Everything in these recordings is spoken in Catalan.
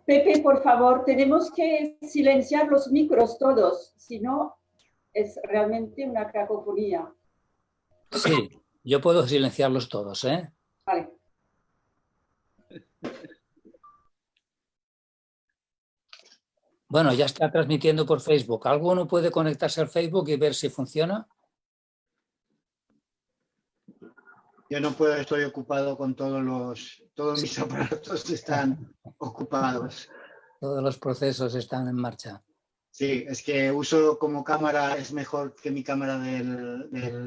Pepe, por favor, tenemos que silenciar los micros todos, si no es realmente una cacofonía. Sí, yo puedo silenciarlos todos, ¿eh? Vale. Bueno, ya está transmitiendo por Facebook. ¿Alguno puede conectarse al Facebook y ver si funciona? Yo no puedo, estoy ocupado con todos mis aparatos están ocupados. Todos los procesos están en marcha. Sí, es que uso como cámara, es mejor que mi cámara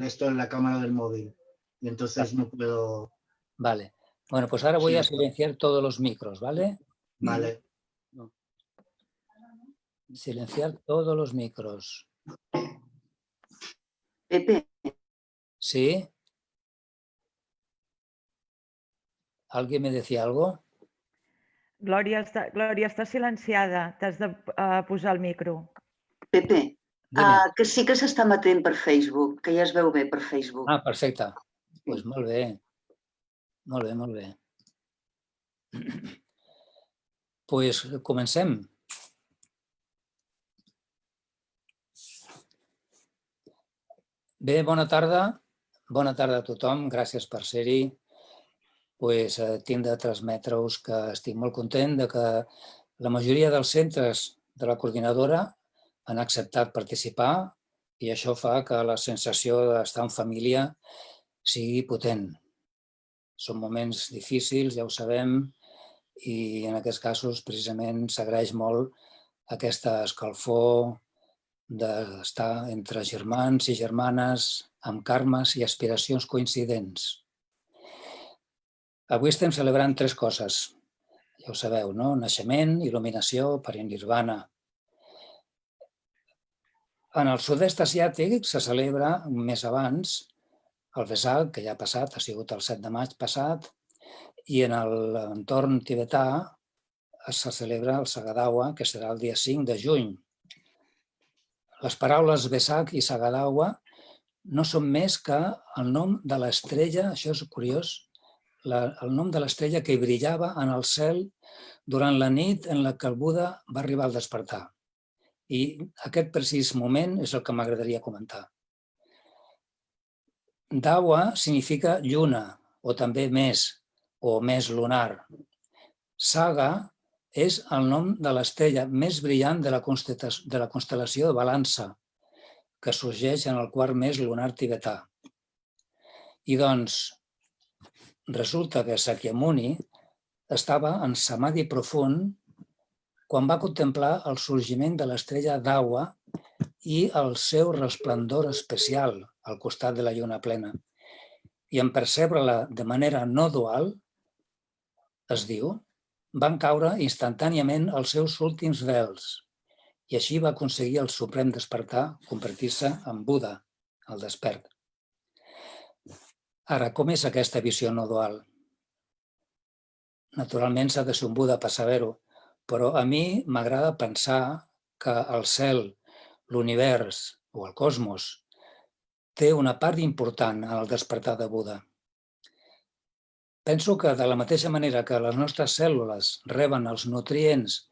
esto es la cámara del móvil. Y entonces no puedo... Vale. Bueno, pues ahora voy a silenciar todos los micros, ¿vale? Vale. Silenciar todos los micros. Pepe, ¿Sí? ¿Alguien me decía algo? Glòria està silenciada. T'has de posar el micro. Pepe, Dime. que sí que s'està emetent per Facebook, que ja es veu bé per Facebook. Ah, perfecte. Doncs pues molt bé. Molt bé, molt bé. Doncs pues comencem. Bé, bona tarda. Bona tarda a tothom. Gràcies per ser-hi. Pues, tinc de transmetre-us que estic molt content de que la majoria dels centres de la coordinadora han acceptat participar i això fa que la sensació d'estar en família sigui potent. Són moments difícils, ja ho sabem, i en aquests casos precisament s'agraeix molt aquesta escalfor d'estar entre germans i germanes amb karmes i aspiracions coincidents. Avui estem celebrant 3 coses, ja ho sabeu, no? Naixement, il·luminació, parinirvana. En el sud-est asiàtic se celebra un mes abans el Vesak, que ja ha passat, ha sigut el 7 de maig passat, i en l'entorn tibetà se celebra el Sagadawa, que serà el dia 5 de juny. Les paraules Vesak i Sagadawa no són més que el nom de l'estrella, això és curiós, el nom de l'estrella que brillava en el cel durant la nit en la que el Buda va arribar al despertar. I aquest precís moment és el que m'agradaria comentar. Dawa significa lluna, o també mes, o mes lunar. Saga és el nom de l'estrella més brillant de la constel·lació de Balança, que sorgeix en el quart mes lunar tibetà. I doncs, resulta que Sakyamuni estava en samadhi profund quan va contemplar el sorgiment de l'estrella Dawa i el seu resplendor especial al costat de la lluna plena. I en percebre-la de manera no dual, es diu, van caure instantàniament els seus últims vels i així va aconseguir el suprem despertar, convertir-se en Buda, el despert. Ara, com és aquesta visió no dual? Naturalment s'ha de ser un Buda per saber-ho, però a mi m'agrada pensar que el cel, l'univers o el cosmos té una part important en el despertar de Buda. Penso que de la mateixa manera que les nostres cèl·lules reben els nutrients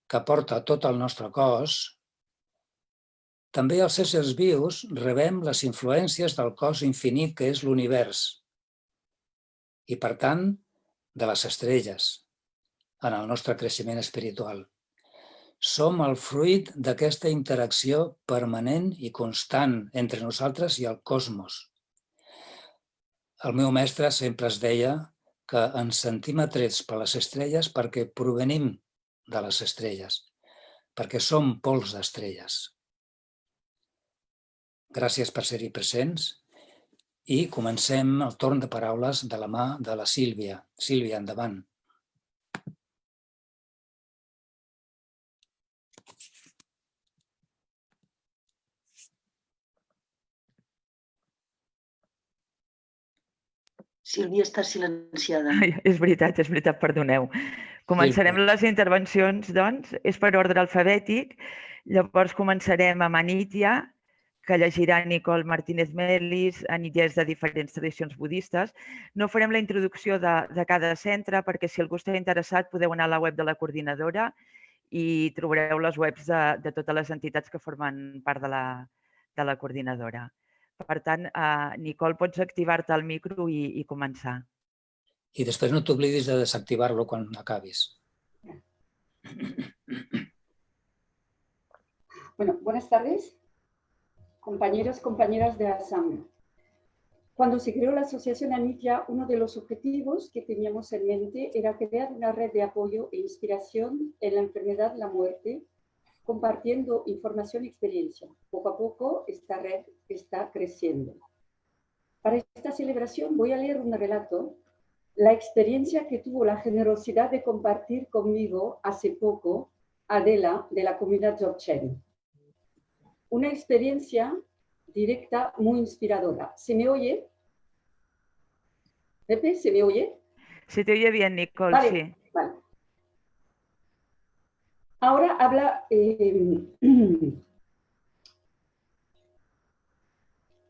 que porta tot el nostre cos, també els éssers vius rebem les influències del cos infinit que és l'univers i, per tant, de les estrelles en el nostre creixement espiritual. Som el fruit d'aquesta interacció permanent i constant entre nosaltres i el cosmos. El meu mestre sempre es deia que ens sentim atrets per les estrelles perquè provenim de les estrelles, perquè som pols d'estrelles. Gràcies per ser-hi presents i comencem el torn de paraules de la mà de la Sílvia. Sílvia, endavant. Sílvia està silenciada. És veritat, perdoneu. Començarem les intervencions, doncs, és per ordre alfabètic. Llavors començarem amb Anitya, que llegirà Nicole Martínez Melis, enigers de diferents tradicions budistes. No farem la introducció de cada centre perquè si algú està interessat podeu anar a la web de la coordinadora i trobareu les webs de totes les entitats que formen part de la coordinadora. Per tant, Nicole, pots activar-te el micro i començar. I després no t'oblidis de desactivar-lo quan acabis. Bueno, buenas tardes, compañeros, compañeras de ASAM. Cuando se creó la Asociación Anitia, uno de los objetivos que teníamos en mente era crear una red de apoyo e inspiración en la enfermedad y la muerte, compartiendo información y experiencia. Poco a poco esta red está creciendo. Para esta celebración voy a leer un relato, la experiencia que tuvo la generosidad de compartir conmigo hace poco Adela de la comunidad Dzogchen. Una experiencia directa muy inspiradora. ¿Se me oye? Pepe, ¿se me oye? Se te oye bien, Nicole, Vale, sí. vale. Ahora habla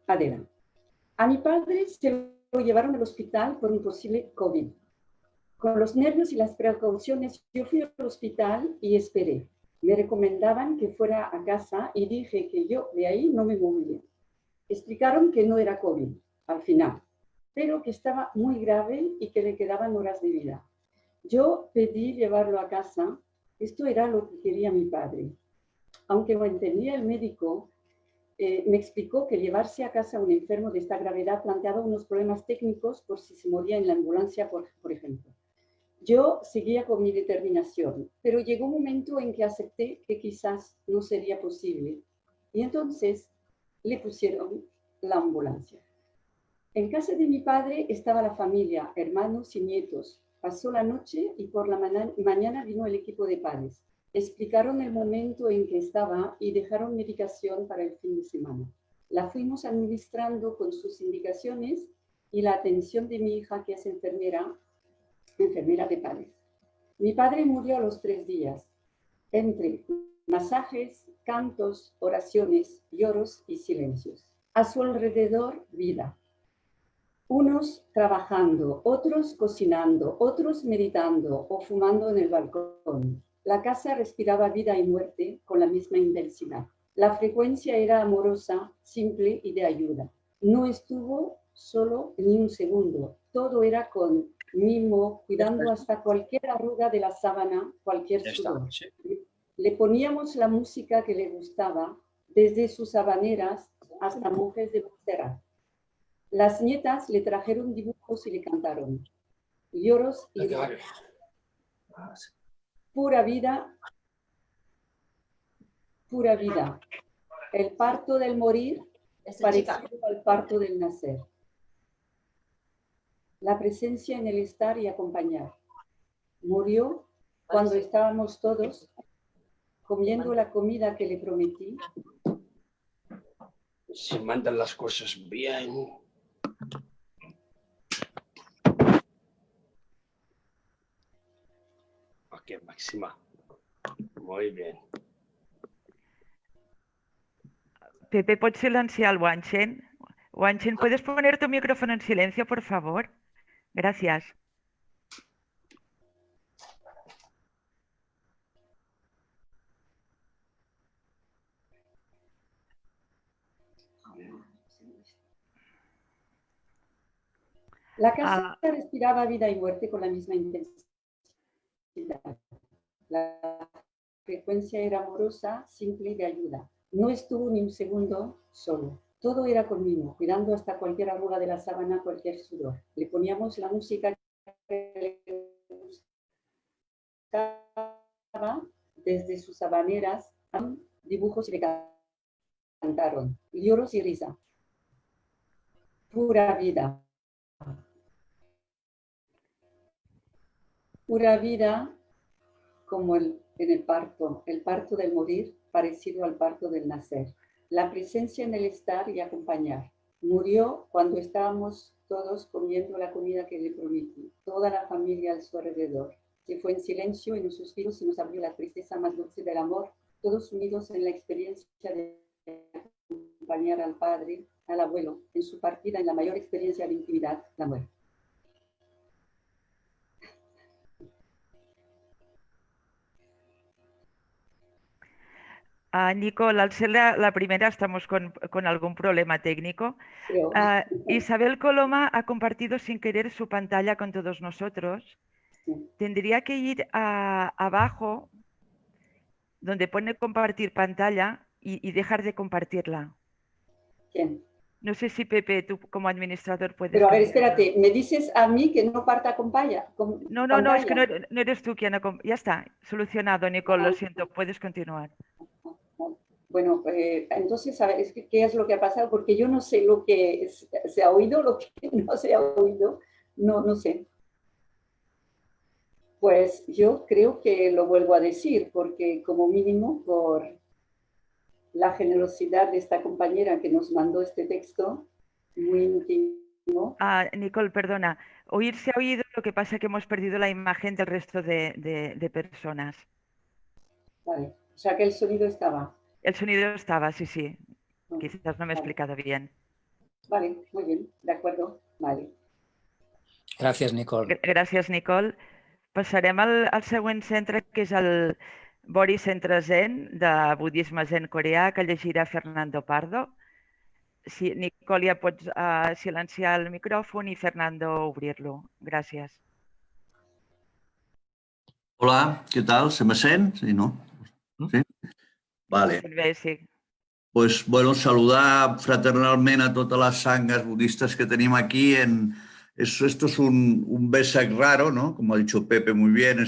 Adela. A mi padre se lo llevaron al hospital por un posible COVID. Con los nervios y las precauciones, yo fui al hospital y esperé. Me recomendaban que fuera a casa y dije que yo de ahí no me movía. Explicaron que no era COVID al final, pero que estaba muy grave y que le quedaban horas de vida. Yo pedí llevarlo a casa. Esto era lo que quería mi padre. Aunque lo entendía el médico, me explicó que llevarse a casa a un enfermo de esta gravedad planteaba unos problemas técnicos por si se moría en la ambulancia, por ejemplo. Yo seguía con mi determinación, pero llegó un momento en que acepté que quizás no sería posible. Y entonces le pusieron la ambulancia. En casa de mi padre estaba la familia, hermanos y nietos. Pasó la noche y por la mañana vino el equipo de padres. Explicaron el momento en que estaba y dejaron medicación para el fin de semana. La fuimos administrando con sus indicaciones y la atención de mi hija, que es enfermera de padres. Mi padre murió a los 3 días, entre masajes, cantos, oraciones, lloros y silencios. A su alrededor, vida. Unos trabajando, otros cocinando, otros meditando o fumando en el balcón. La casa respiraba vida y muerte con la misma intensidad. La frecuencia era amorosa, simple y de ayuda. No estuvo solo ni un segundo. Todo era con mimo, cuidando hasta cualquier arruga de la sábana, cualquier sudor. Le poníamos la música que le gustaba, desde sus habaneras hasta monjes de Montserrat. Las nietas le trajeron dibujos y le cantaron. Lloros y risas. Pura vida, pura vida. El parto del morir parecido al parto del nacer. La presencia en el estar y acompañar. Murió cuando estábamos todos comiendo la comida que le prometí. Si mandan las cosas bien. Ok, Máxima. Muy bien. Pepe, ¿puedes silenciar al Wanchen? Wanchen, ¿puedes poner tu micrófono en silencio, por favor? Gracias. La casa respiraba vida y muerte con la misma intensidad. La frecuencia era amorosa, simple y de ayuda. No estuvo ni un segundo solo. Todo era conmigo, cuidando hasta cualquier arruga de la sábana, cualquier sudor. Le poníamos la música que le gustaba, desde sus habaneras, dibujos y le cantaron. Lloros y risa. Pura vida. Pura vida como en el parto del morir, parecido al parto del nacer. La presencia en el estar y acompañar. Murió cuando estábamos todos comiendo la comida que le prometí, toda la familia a su alrededor. Se fue en silencio, en un suspiro se nos abrió la tristeza más dulce del amor, todos unidos en la experiencia de acompañar acompañar al padre, al abuelo, en su partida en la mayor experiencia de intimidad, la muerte. Nicole, al ser la primera estamos con algún problema técnico. Creo. Isabel Coloma ha compartido sin querer su pantalla con todos nosotros. Sí. Tendría que ir abajo, donde pone compartir pantalla, y dejar de compartirla. ¿Quién? No sé si Pepe, tú como administrador puedes... Pero a ver, cambiarlo. espérate, me dices a mí que no parta con pantalla. No, es que no eres tú quien ha... Ya está, solucionado, Nicole, lo siento, puedes continuar. Bueno, entonces, a ver, ¿qué es lo que ha pasado? Porque yo no sé lo que se ha oído, lo que no se ha oído, no sé. Pues yo creo que lo vuelvo a decir, porque como mínimo por la generosidad de esta compañera que nos mandó este texto, muy íntimo. Nicole, perdona, oír se ha oído, lo que pasa es que hemos perdido la imagen del resto de personas. Vale, o sea que el sonido estaba. El sonido estaba, sí. Quizás no me he Vale. explicado bien. Vale, muy bien, de acuerdo, vale. Gràcies, Nicole. Gràcies, Nicole. Passarem al següent centre, que és el Bori Centre Zen de budisme zen coreà, que llegirà Fernando Pardo. Sí, Nicole, ja pots silenciar el micròfon i Fernando obrir-lo. Gràcies. Hola, ¿qué tal? ¿Se me sent? Sí, ¿no? Sí. Vale. Bé, sí. Pues bueno, saludar fraternalment a todas las sangas budistas que tenemos aquí. Esto es un Vesak raro, ¿no? Como ha dicho Pepe muy bien,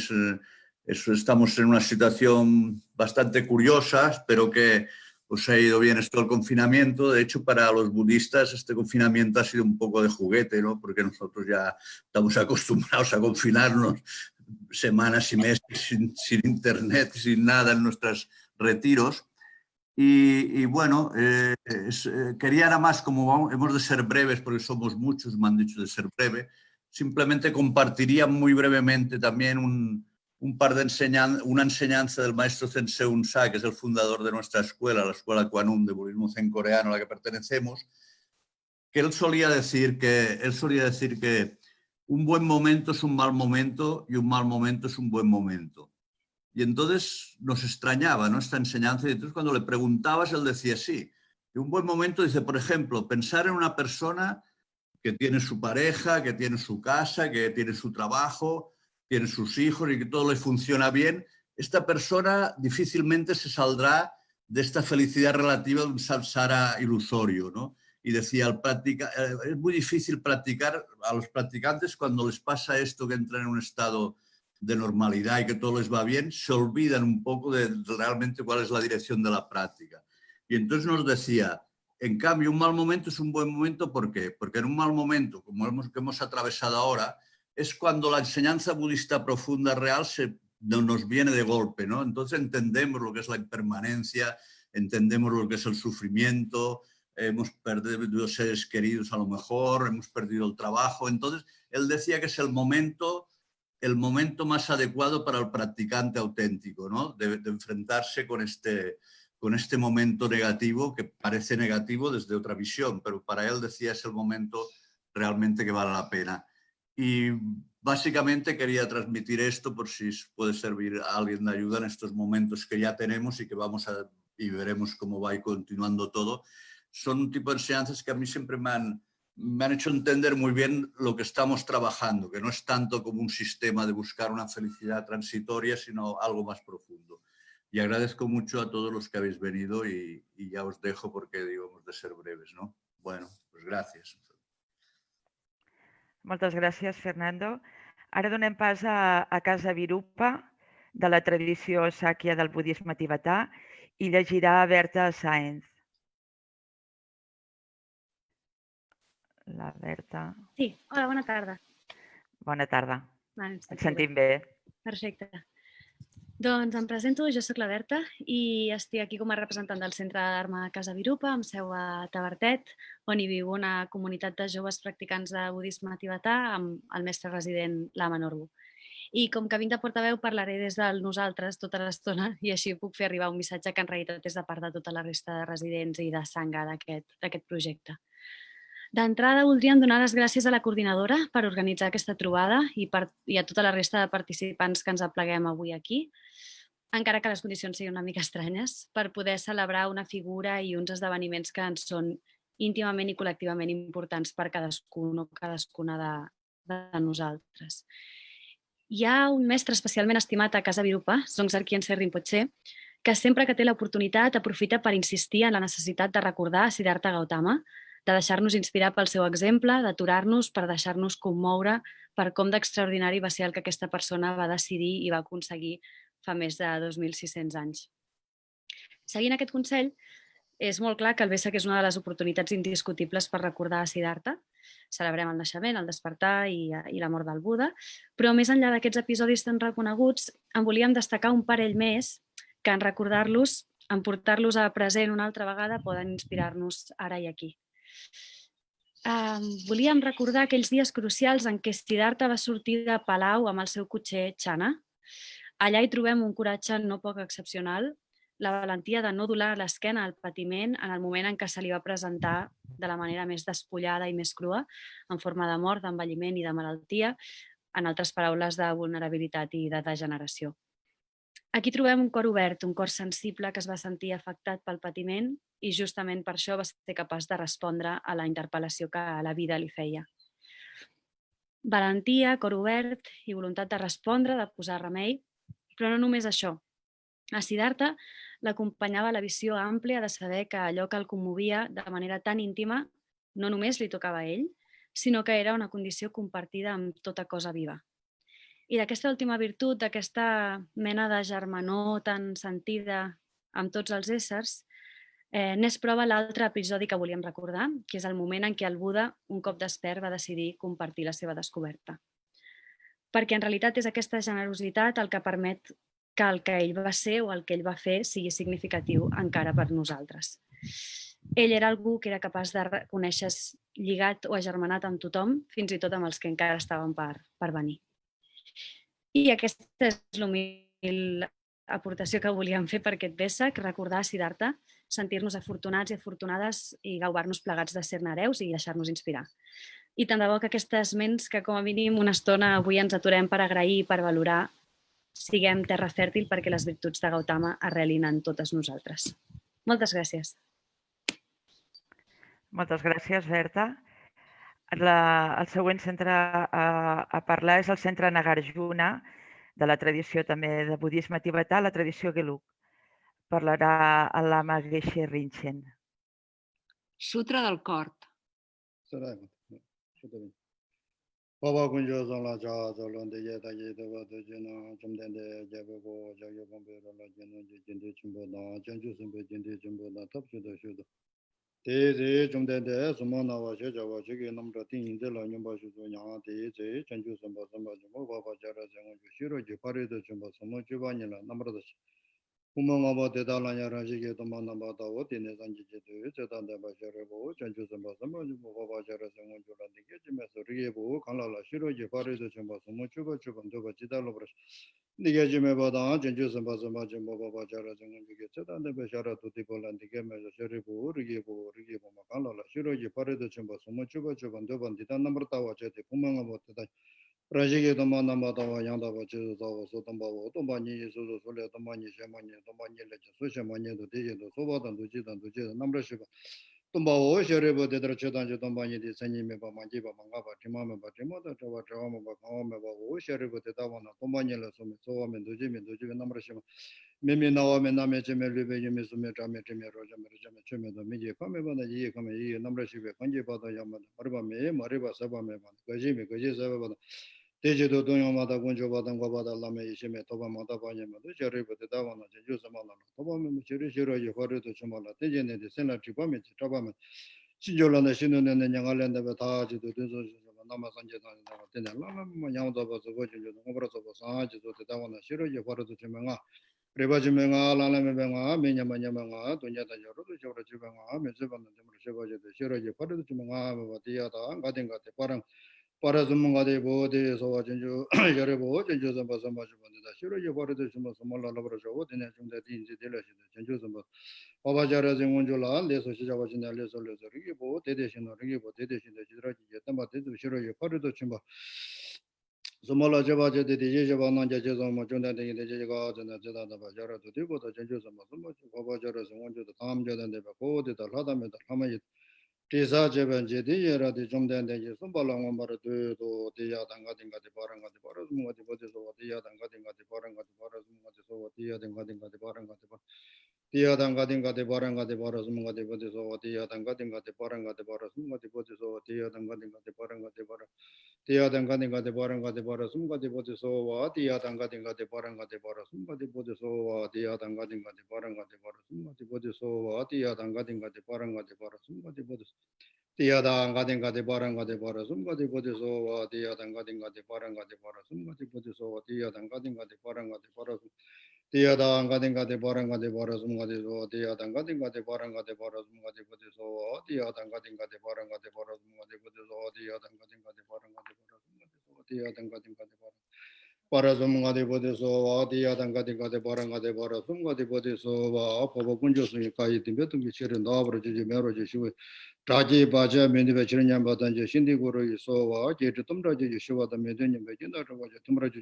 estamos en una situación bastante curiosa, espero que os ha ido bien esto del confinamiento. De hecho, para los budistas este confinamiento ha sido un poco de juguete, ¿no? Porque nosotros ya estamos acostumbrados a confinarnos semanas y meses sin internet, sin nada en nuestros retiros. Y bueno, quería nada más, como hemos de ser breves, porque somos muchos, me han dicho de ser breve, simplemente compartiría muy brevemente también una enseñanza del maestro Sensei Unsa, que es el fundador de nuestra escuela, la Escuela Kwanum de Budismo Zen Coreano, a la que pertenecemos, que él solía decir que un buen momento es un mal momento y un mal momento es un buen momento. Y entonces nos extrañaba, ¿no?, esta enseñanza. Y entonces cuando le preguntabas, él decía sí. Y un buen momento, dice, por ejemplo, pensar en una persona que tiene su pareja, que tiene su casa, que tiene su trabajo, tiene sus hijos y que todo le funciona bien. Esta persona difícilmente se saldrá de esta felicidad relativa de un samsara ilusorio, ¿no? Y decía, es muy difícil practicar a los practicantes cuando les pasa esto, que entran en un estado de normalidad y que todo les va bien, se olvidan un poco de realmente cuál es la dirección de la práctica. Y entonces nos decía, en cambio, un mal momento es un buen momento. ¿Por qué? Porque en un mal momento, como que hemos atravesado ahora, es cuando la enseñanza budista profunda real nos viene de golpe, ¿no? Entonces entendemos lo que es la impermanencia, entendemos lo que es el sufrimiento, hemos perdido seres queridos a lo mejor, hemos perdido el trabajo. Entonces, él decía que es el momento más adecuado para el practicante auténtico, ¿no? De enfrentarse con este momento negativo, que parece negativo desde otra visión, pero para él, decía, es el momento realmente que vale la pena. Y básicamente quería transmitir esto por si puede servir a alguien de ayuda en estos momentos que ya tenemos y que y veremos cómo va continuando todo. Son un tipo de enseñanzas que a mí siempre me han hecho entender muy bien lo que estamos trabajando, que no es tanto como un sistema de buscar una felicidad transitoria, sino algo más profundo. Y agradezco mucho a todos los que habéis venido y ya os dejo porque digo, hemos de ser breves, ¿no? Bueno, pues gracias. Moltes gràcies, Fernando. Ara donem pas a Casa Virupa, de la tradició sàquia del budisme tibetà, i llegirà Berta Sáenz. La Berta. Sí, hola, bona tarda. Bona tarda. Ens Ens sentim bé. Perfecte. Doncs em presento, jo sóc la Berta i estic aquí com a representant del Centre d'Arma Casa Virupa, amb seu a Tavertet, on hi viu una comunitat de joves practicants de budisme tibetà amb el mestre resident Lama Norbu. I com que vinc de portaveu parlaré des del nosaltres tota l'estona i així puc fer arribar un missatge que en realitat és de part de tota la resta de residents i de Sangha d'aquest projecte. D'entrada voldríem donar les gràcies a la coordinadora per organitzar aquesta trobada i a tota la resta de participants que ens apleguem avui aquí, encara que les condicions siguin una mica estranyes, per poder celebrar una figura i uns esdeveniments que ens són íntimament i col·lectivament importants per cadascun o cadascuna de nosaltres. Hi ha un mestre especialment estimat a Casa Virupa, Dzongzar Khyentse Rinpoche, que sempre que té l'oportunitat aprofita per insistir en la necessitat de recordar Siddhartha Gautama, de deixar-nos inspirar pel seu exemple, d'aturar-nos per deixar-nos commoure per com d'extraordinari va ser el que aquesta persona va decidir i va aconseguir fa més de 2.600 anys. Seguint aquest consell, és molt clar que el Vesak és una de les oportunitats indiscutibles per recordar a Siddhartha. Celebrem el naixement, el despertar i la mort del Buda, però més enllà d'aquests episodis tan reconeguts, en volíem destacar un parell més que en recordar-los, en portar-los a present una altra vegada, poden inspirar-nos ara i aquí. Volíem recordar aquells dies crucials en què Siddhartha va sortir de Palau amb el seu cotxer Chana. Allà hi trobem un coratge no poc excepcional, la valentia de no donar l'esquena al patiment en el moment en què se li va presentar de la manera més despullada i més crua, en forma de mort, d'envelliment i de malaltia, en altres paraules, de vulnerabilitat i de degeneració. Aquí trobem un cor obert, un cor sensible que es va sentir afectat pel patiment i justament per això va ser capaç de respondre a la interpel·lació que la vida li feia. Valentia, cor obert i voluntat de respondre, de posar remei, però no només això. A Siddhartha l'acompanyava la visió àmplia de saber que allò que el commovia de manera tan íntima no només li tocava a ell, sinó que era una condició compartida amb tota cosa viva. I d'aquesta última virtut, d'aquesta mena de germanor tan sentida amb tots els éssers, n'és prova l'altre episodi que volíem recordar, que és el moment en què el Buda, un cop despert, va decidir compartir la seva descoberta. Perquè en realitat és aquesta generositat el que permet que el que ell va ser o el que ell va fer sigui significatiu encara per nosaltres. Ell era algú que era capaç de reconèixer-se lligat o agermanat amb tothom, fins i tot amb els que encara estaven per venir. I aquesta és l'humil aportació que volíem fer per aquest Vesak, recordar a Siddhartha, sentir-nos afortunats i afortunades i gaubar-nos plegats de ser-ne hereus i deixar-nos inspirar. I tant de bo que aquestes ments que com a mínim una estona avui ens aturem per agrair i per valorar siguem terra fèrtil perquè les virtuts de Gautama arrelin en totes nosaltres. Moltes gràcies. Moltes gràcies, Berta. El següent centre a parlar és el centre Nagarjuna, de la tradició també de budisme tibetà, la tradició Gelug. Parlarà el lama Geshe Rinchen. Sutra del Cort. Baba Kunjo Zonla Cha Zolon de Yeta Yeta de Jena Jumden de Jabego Jayo Bombe Rola Jeno Jinde Chimbo Na Janju Simbe Jinde Chimbo Na Top Shudo Shudo Te Jumden de Sumana Washe Jawa Chigi Namra Tin de La Nyumba Shudo Nya Te Janju Samba Samba Jumbo Baba Jara Zango Shiro Jipari de Chimbo Samo Chibanyala Namra Dashi Kumanga de Dalanya Rajiki Tomana Bata Wotine Sanji Jetu Zetan de Basharebo Janju Samba Samba Jumbo Baba Jara Zango Julan de Kijimeso Riebo Kanala Shiro Jipari de Chimbo Samo Chuba Chuban Doba Chita Lobras Nigajime Bada Janju Samba Samba Jumbo Baba Jara Zango Juki Zetan de Bashara Tuti Polan de Kemeso Sharibo Riebo Makanala Shiro Jipari de Chimbo Samo Chuba Chuban Doba Tita Namratawa Chete Kumanga Boteta Rajiki Tomana Batawa Yandava Chizu Tawa Sotambawa Tombani Suzu Sole Tomani Shemani Tomani Lecha Sushemani to Diji to Sobatan to Jitan to Jitan Namrashiba Tombawo Sherebo de Trachetan Tombani di Sanime Majiba Mangaba Timama Batimota Tawa Tawama Bakama Sherebo de Tawana Tomani Lasumi Soamen to Jimmy to Jimmy Namrashima Mimi Nawame Name Jimmy Lube Jimmy Sumetame Timmy Roja Merjama Chime the Miji Kameba Yi Kame Namrashiba Kanji Bata Yamada Mariba Me Mariba Sabame Gajimi Gaji Sababa Tejido Donyamada Gunjobada Gobada Lame Ishime Toba Matabanyama, Jeribu de Davana, Jusamana, Tobam, Chirishiro, Yohari to Chumala, Tejene, the Senate Tripami, Trabam, Chijola, Shinun and Yangalan, the Bataji, the Namasanjana, Yamada was a virgin, the Obras of Saji, the Davana, Shiro, Yohari to Chimanga, Revajimanga, Lalamenga, Minyamanga, Dunyata Yoru, Jorajibanga, Mizivan, the Shiro, Yohari to Chimanga, Vatiata, Gadinga, the Parang. Parazumungade Bode, so Jinju, Yarebo, Jinju Zamba Zamba Jabanda, Shiro, you bought the Shima Samala Labrajo, the nation that in the Delashi, Jinju Zamba. Obajara Zingunjula, Les Shavajina, Les Rigibo, Dedeshin, Rigibo, Dedeshin, the Jidraki, Yatamba, Shiro, you part of the Chimba. Zomola Javaja, the Javana Jazama, Junda, the Jagas, and the Jada Bajara to Dibo, the Jinju Zamba, Obajara Zingunju, the Tam Jadan, the Bako, the Ladam, the Hamayit. Tisa Javan Jedi, the Jumdan, the Sumbalang, to the Yatangatinga, the Baranga, the Barasum, the Bodis of the Yatangatinga, the Baranga, the Barasum, the Yatangatinga, the Baranga, the Yatangatinga, the Baranga, the Barasum, the Bodis of the Yatangatinga, the Baranga, the Barasum, the Bodis of the Yatangatinga, the Baranga, the Baranga. The Yatangatinga, the Baranga, the Barasum, the Bodis of the Yatangatinga, the Baranga, the Barasum, the Bodis of the Yatangatinga, the Baranga, the Barasum, the Bodis of the Yatangatinga, the Baranga, the Barasum, the Bodis. Tiada Gadinga de Baranga de Barasumba de Bodisova, Tiadangadinga de Baranga de Barasumba de Bodisova, Tiadangadinga de Baranga de Barasum, Tiadangadinga de Baranga de Barasumga de Zo, Tiadangadinga de Baranga de Barasumga de Bodisova, Tiadangadinga de Baranga de Barasumga de Bodisova, Tiadangadinga de Baranga de Barasumga de Zo, Tiadangadinga de Baranga. Parasumga de Bodisova, Tiadangadinga de Baranga de Barasumga de Bodisova, Popunjus, Kai Tibetum, Chirin Dabra, Jimero, Jeshu. Raji Baja Mendiva Chirinyam Badanja Shindi Guru Sova, Jetum Raji Yeshua, the Median Vagina, Tumraji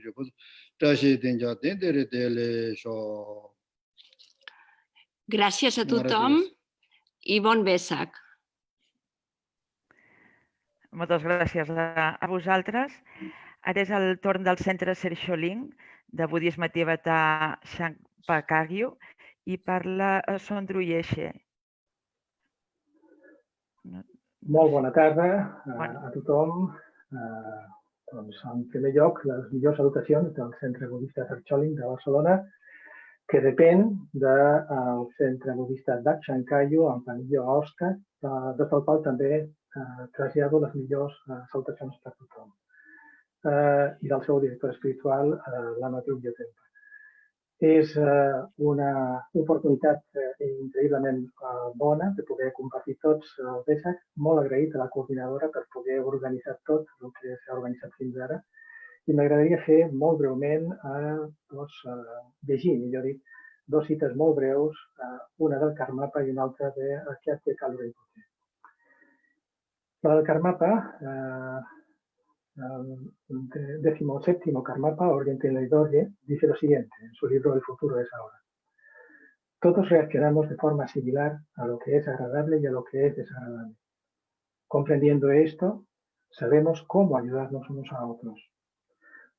Tashi Dinja Dendere Dele Show. Gràcies a tothom i bon Vesak. Moltes gràcies a vosaltres. Ara és el torn del Centre Sersholing de Budisme Tibetà Shangpa Kagyu i parla Sondru Yeshe. Molt bona tarda a tothom. Doncs, en primer lloc, les millors salutacions del Centre Budista Sersholing de Barcelona, que depèn del Centre Budista Dakshan Kagyu, en Panillo a Òscar, des del qual també trasllado les millors salutacions per tothom. I del seu director espiritual, Lama Trungpa Trengpa. És una oportunitat increïblement bona de poder compartir tots els Vesak. Molt agraït a la coordinadora per poder organitzar tot el que s'ha organitzat fins ara. I m'agradaria fer molt breument, llegir, millor dit, dues cites molt breus, una del Karmapa i una altra de Kyatye Kalu Rinpoche. La del Karmapa, el 17º Karmapa, Oriente en la Idoye, dice lo siguiente en su libro El futuro es ahora. Todos reaccionamos de forma similar a lo que es agradable y a lo que es desagradable. Comprendiendo esto, sabemos cómo ayudarnos unos a otros.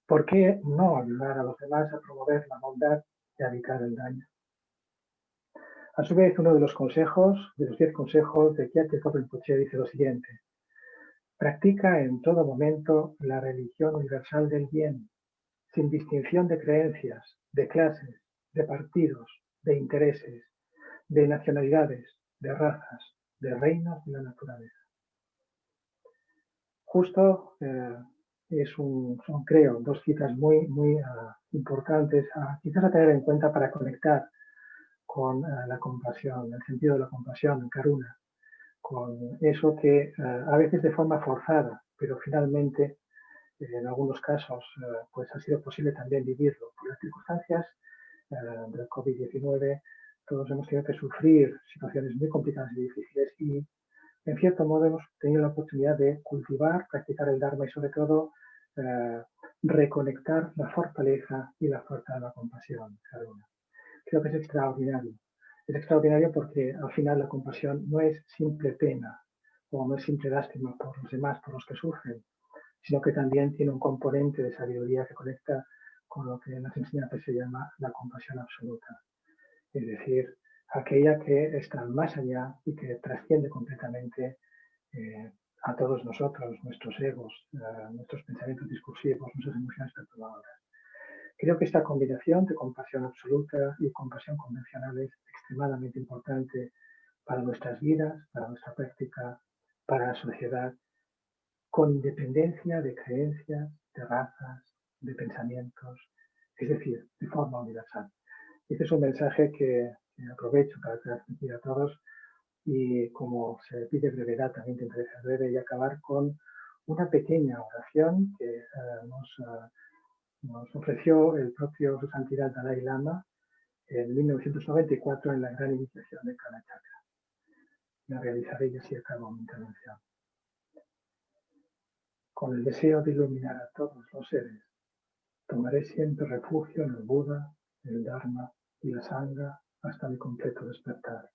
¿Por qué no ayudar a los demás a promover la bondad y a evitar el daño? A su vez, uno de los consejos, de los 10 consejos de Kyatye Kalu Rinpoche dice lo siguiente. Practica en todo momento la religión universal del bien, sin distinción de creencias, de clases, de partidos, de intereses, de nacionalidades, de razas, de reinos de la naturaleza. Justo son, creo, dos citas muy importantes, quizás a tener en cuenta para conectar con la compasión, el sentido de la compasión, el karuna, con eso que a veces de forma forzada, pero finalmente en algunos casos pues ha sido posible también vivirlo. Por las circunstancias del COVID-19 todos hemos tenido que sufrir situaciones muy complicadas y difíciles y en cierto modo hemos tenido la oportunidad de cultivar, practicar el Dharma y sobre todo reconectar la fortaleza y la fuerza de la compasión, karuna. Creo que es extraordinario. Es extraordinario porque al final la compasión no es simple pena o no es simple lástima por los demás, por los que sufren, sino que también tiene un componente de sabiduría que conecta con lo que en las enseñanzas se llama la compasión absoluta. Es decir, aquella que está más allá y que trasciende completamente a todos nosotros, nuestros egos, nuestros pensamientos discursivos, nuestras emociones perturbadoras. Creo que esta combinación de compasión absoluta y compasión convencional es extremadamente importante para nuestras vidas, para nuestra práctica, para la sociedad, con independencia de creencias, de razas, de pensamientos, es decir, de forma universal. Este es un mensaje que aprovecho para transmitir a todos y como se pide brevedad, también intentaré ser breve y acabar con una pequeña oración que nos ofreció el propio Su Santidad Dalai Lama en 1994 en la gran iniciación de Kalachakra. La realizaré y así acabo mi intervención. Con el deseo de iluminar a todos los seres, tomaré siempre refugio en el Buda, el Dharma y la Sangha hasta mi completo despertar.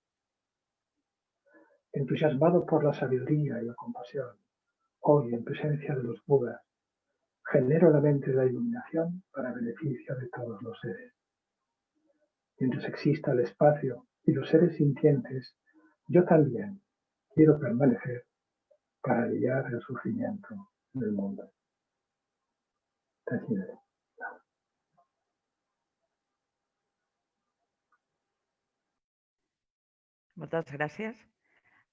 Entusiasmado por la sabiduría y la compasión, hoy en presencia de los Budas, genero la mente de la iluminación para beneficio de todos los seres. Mientras exista el espacio y los seres sintientes, yo también quiero permanecer para aliviar el sufrimiento del mundo. Gràcies. Moltes gràcies.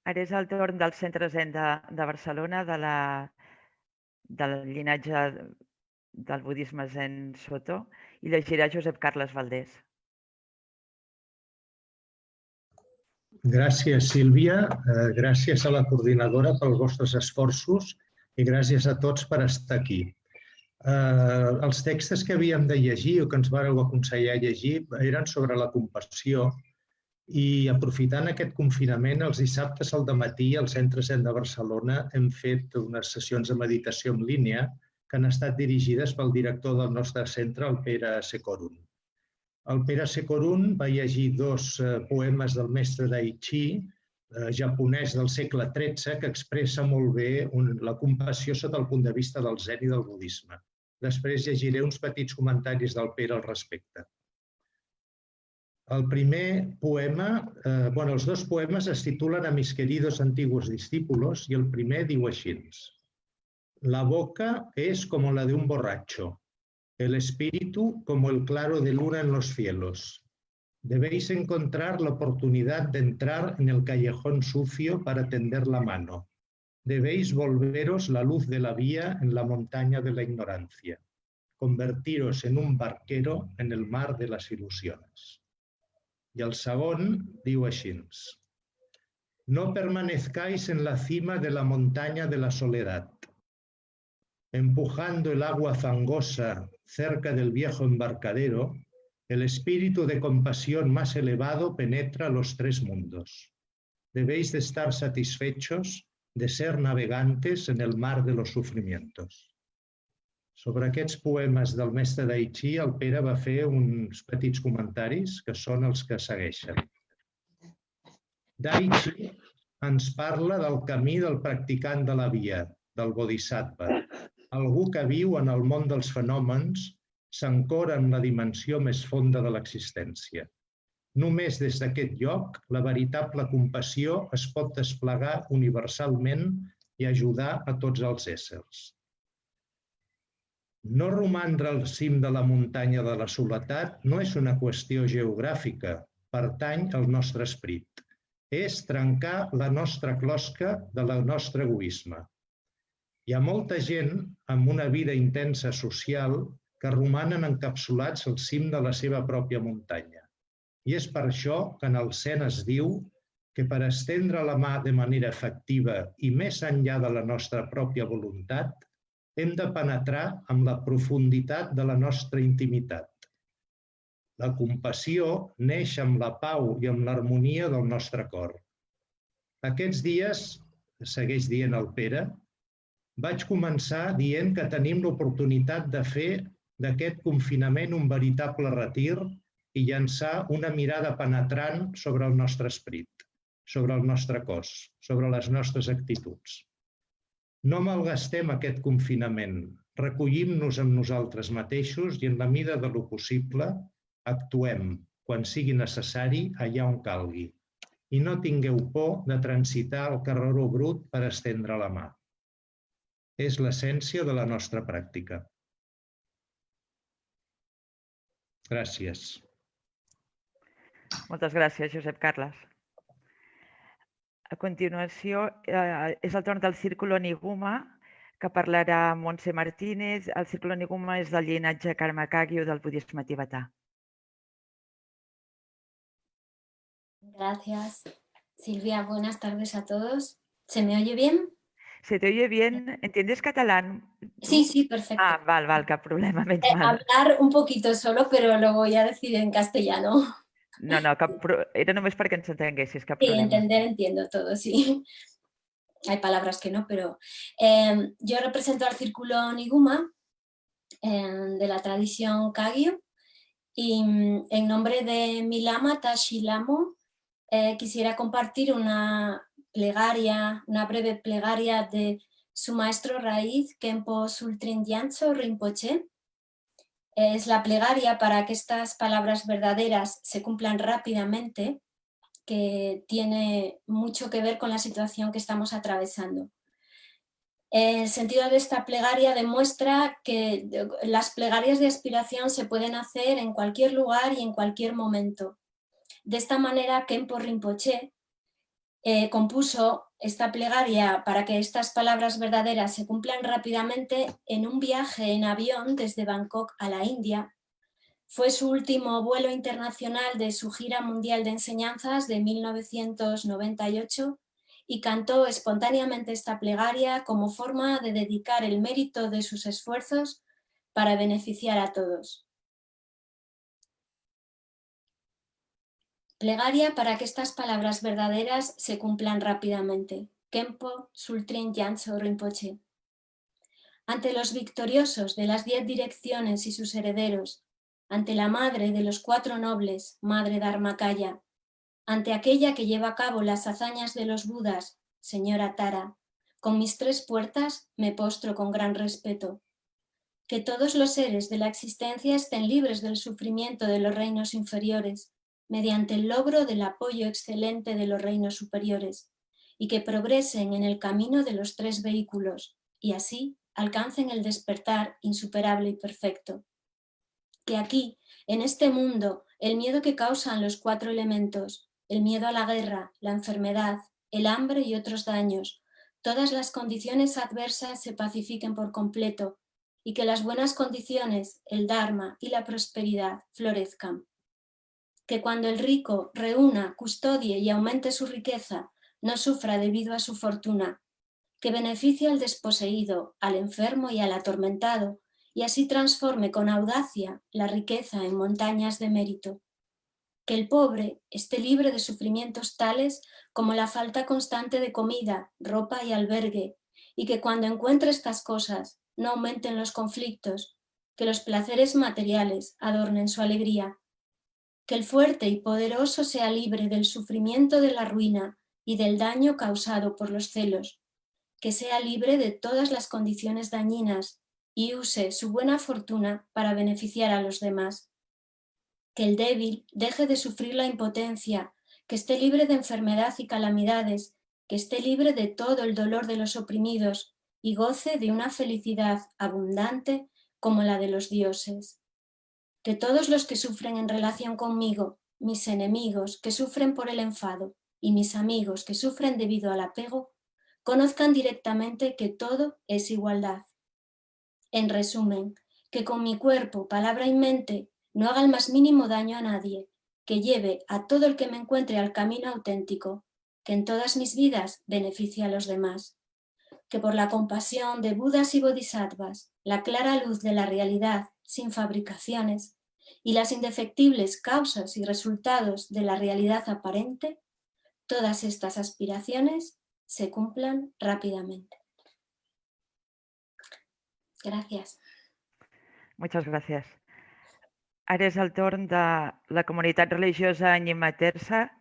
Ara és el torn del Centre Zen de Barcelona, del llinatge del budisme Zen Soto, i llegirà Josep Carles Valdés. Gràcies, Sílvia. Gràcies a la coordinadora pels vostres esforços i gràcies a tots per estar aquí. Els textos que havíem de llegir o que ens vareu aconsellar llegir eren sobre la compassió i aprofitant aquest confinament, els dissabtes al dematí al Centre Zen de Barcelona hem fet unes sessions de meditació en línia que han estat dirigides pel director del nostre centre, el Pere Sekorun. El Pere Sekorun va llegir 2 poemes del mestre Dai Chi, japonès del segle XIII, que expressa molt bé la compassió sota el punt de vista del zen i del budisme. Després llegiré uns petits comentaris del Pere al respecte. El primer poema, els 2 poemes es titulen A mis queridos antiguos discípulos i el primer diu així. La boca es como la de un borracho, el espíritu como el claro de luna en los cielos. Debéis encontrar la oportunidad de entrar en el callejón sucio para tender la mano. Debéis volveros la luz de la vía en la montaña de la ignorancia. Convertiros en un barquero en el mar de las ilusiones. I el segon diu així. No permanezcáis en la cima de la montaña de la soledad. Empujando el agua fangosa cerca del viejo embarcadero, el espíritu de compasión más elevado penetra los 3 mundos. Debéis de estar satisfechos de ser navegantes en el mar de los sufrimientos. Sobre aquests poemes del mestre Dai Chi, el Pere va fer uns petits comentaris que són els que segueixen. Dai Chi ens parla del camí del practicant de la via, del bodhisattva, algú que viu en el món dels fenòmens, s'ancora en la dimensió més fonda de l'existència. Només des d'aquest lloc, la veritable compassió es pot desplegar universalment i ajudar a tots els éssers. No romandre al cim de la muntanya de la soledat no és una qüestió geogràfica, pertany al nostre esperit. És trencar la nostra closca del nostre egoisme. Hi ha molta gent amb una vida intensa social que romanen encapsulats al cim de la seva pròpia muntanya. I és per això que en el Zen es diu que per estendre la mà de manera efectiva i més enllà de la nostra pròpia voluntat, hem de penetrar amb la profunditat de la nostra intimitat. La compassió neix amb la pau i amb l'harmonia del nostre cor. Aquests dies, segueix dient el Pere, vaig començar dient que tenim l'oportunitat de fer d'aquest confinament un veritable retir i llançar una mirada penetrant sobre el nostre esperit, sobre el nostre cos, sobre les nostres actituds. No malgastem aquest confinament, recollim-nos amb nosaltres mateixos i en la mida de lo possible actuem, quan sigui necessari, allà on calgui. I no tingueu por de transitar el carreró brut per estendre la mà. És l'essència de la nostra pràctica. Gràcies. Moltes gràcies, Josep Carles. A continuació, és el torn del Círculo Niguma, que parlarà Montse Martínez. El Círculo Niguma és del llinatge Karma Kagyu del budisme tibetà. Gracias. Silvia, buenas tardes a todos. ¿Se me oye bien? Se te oye bien. ¿Entiendes catalán? Sí, sí, perfecto. Ah, vale, cap problema, menys mal. Hablar un poquito solo, pero lo voy a decir en castellano. No, era només perquè ens entenguessis, cap Sí, problema. entender, entiendo todo, sí. Hay palabras que no, pero yo represento al Círculo Niguma de la tradición Kagyu y en nombre de mi lama, Tashi Lamo, quisiera compartir una plegaria, una breve plegaria de su maestro raíz, Khenpo Sultrim Gyatso Rinpoche. Es la plegaria para que estas palabras verdaderas se cumplan rápidamente, que tiene mucho que ver con la situación que estamos atravesando. El sentido de esta plegaria demuestra que las plegarias de aspiración se pueden hacer en cualquier lugar y en cualquier momento. De esta manera, Khenpo Rinpoche compuso esta plegaria para que estas palabras verdaderas se cumplan rápidamente en un viaje en avión desde Bangkok a la India. Fue su último vuelo internacional de su gira mundial de enseñanzas de 1998 y cantó espontáneamente esta plegaria como forma de dedicar el mérito de sus esfuerzos para beneficiar a todos. Plegaria para que estas palabras verdaderas se cumplan rápidamente. Khenpo Sultrim Gyatso Rinpoche. Ante los victoriosos de las 10 direcciones y sus herederos, ante la madre de los 4 nobles, Madre Dharmakaya, ante aquella que lleva a cabo las hazañas de los Budas, Señora Tara, con mis 3 puertas me postro con gran respeto. Que todos los seres de la existencia estén libres del sufrimiento de los reinos inferiores, mediante el logro del apoyo excelente de los reinos superiores, y que progresen en el camino de los 3 vehículos, y así alcancen el despertar insuperable y perfecto. Que aquí, en este mundo, el miedo que causan los 4 elementos, el miedo a la guerra, la enfermedad, el hambre y otros daños, todas las condiciones adversas se pacifiquen por completo, y que las buenas condiciones, el Dharma y la prosperidad florezcan. Que cuando el rico reúna, custodie y aumente su riqueza, no sufra debido a su fortuna, que beneficie al desposeído, al enfermo y al atormentado, y así transforme con audacia la riqueza en montañas de mérito. Que el pobre esté libre de sufrimientos tales como la falta constante de comida, ropa y albergue, y que cuando encuentre estas cosas no aumenten los conflictos, que los placeres materiales adornen su alegría. Que el fuerte y poderoso sea libre del sufrimiento de la ruina y del daño causado por los celos, que sea libre de todas las condiciones dañinas y use su buena fortuna para beneficiar a los demás. Que el débil deje de sufrir la impotencia, que esté libre de enfermedad y calamidades, que esté libre de todo el dolor de los oprimidos y goce de una felicidad abundante como la de los dioses. Que todos los que sufren en relación conmigo, mis enemigos que sufren por el enfado y mis amigos que sufren debido al apego, conozcan directamente que todo es igualdad. En resumen, que con mi cuerpo, palabra y mente no haga el más mínimo daño a nadie, que lleve a todo el que me encuentre al camino auténtico, que en todas mis vidas beneficie a los demás. Que por la compasión de Budas y Bodhisattvas, la clara luz de la realidad sin fabricaciones y las indefectibles causas y resultados de la realidad aparente, todas estas aspiraciones se cumplan rápidamente. Gracias. Muchas gracias. Ara és el torn de la comunitat religiosa Nyima Tersa,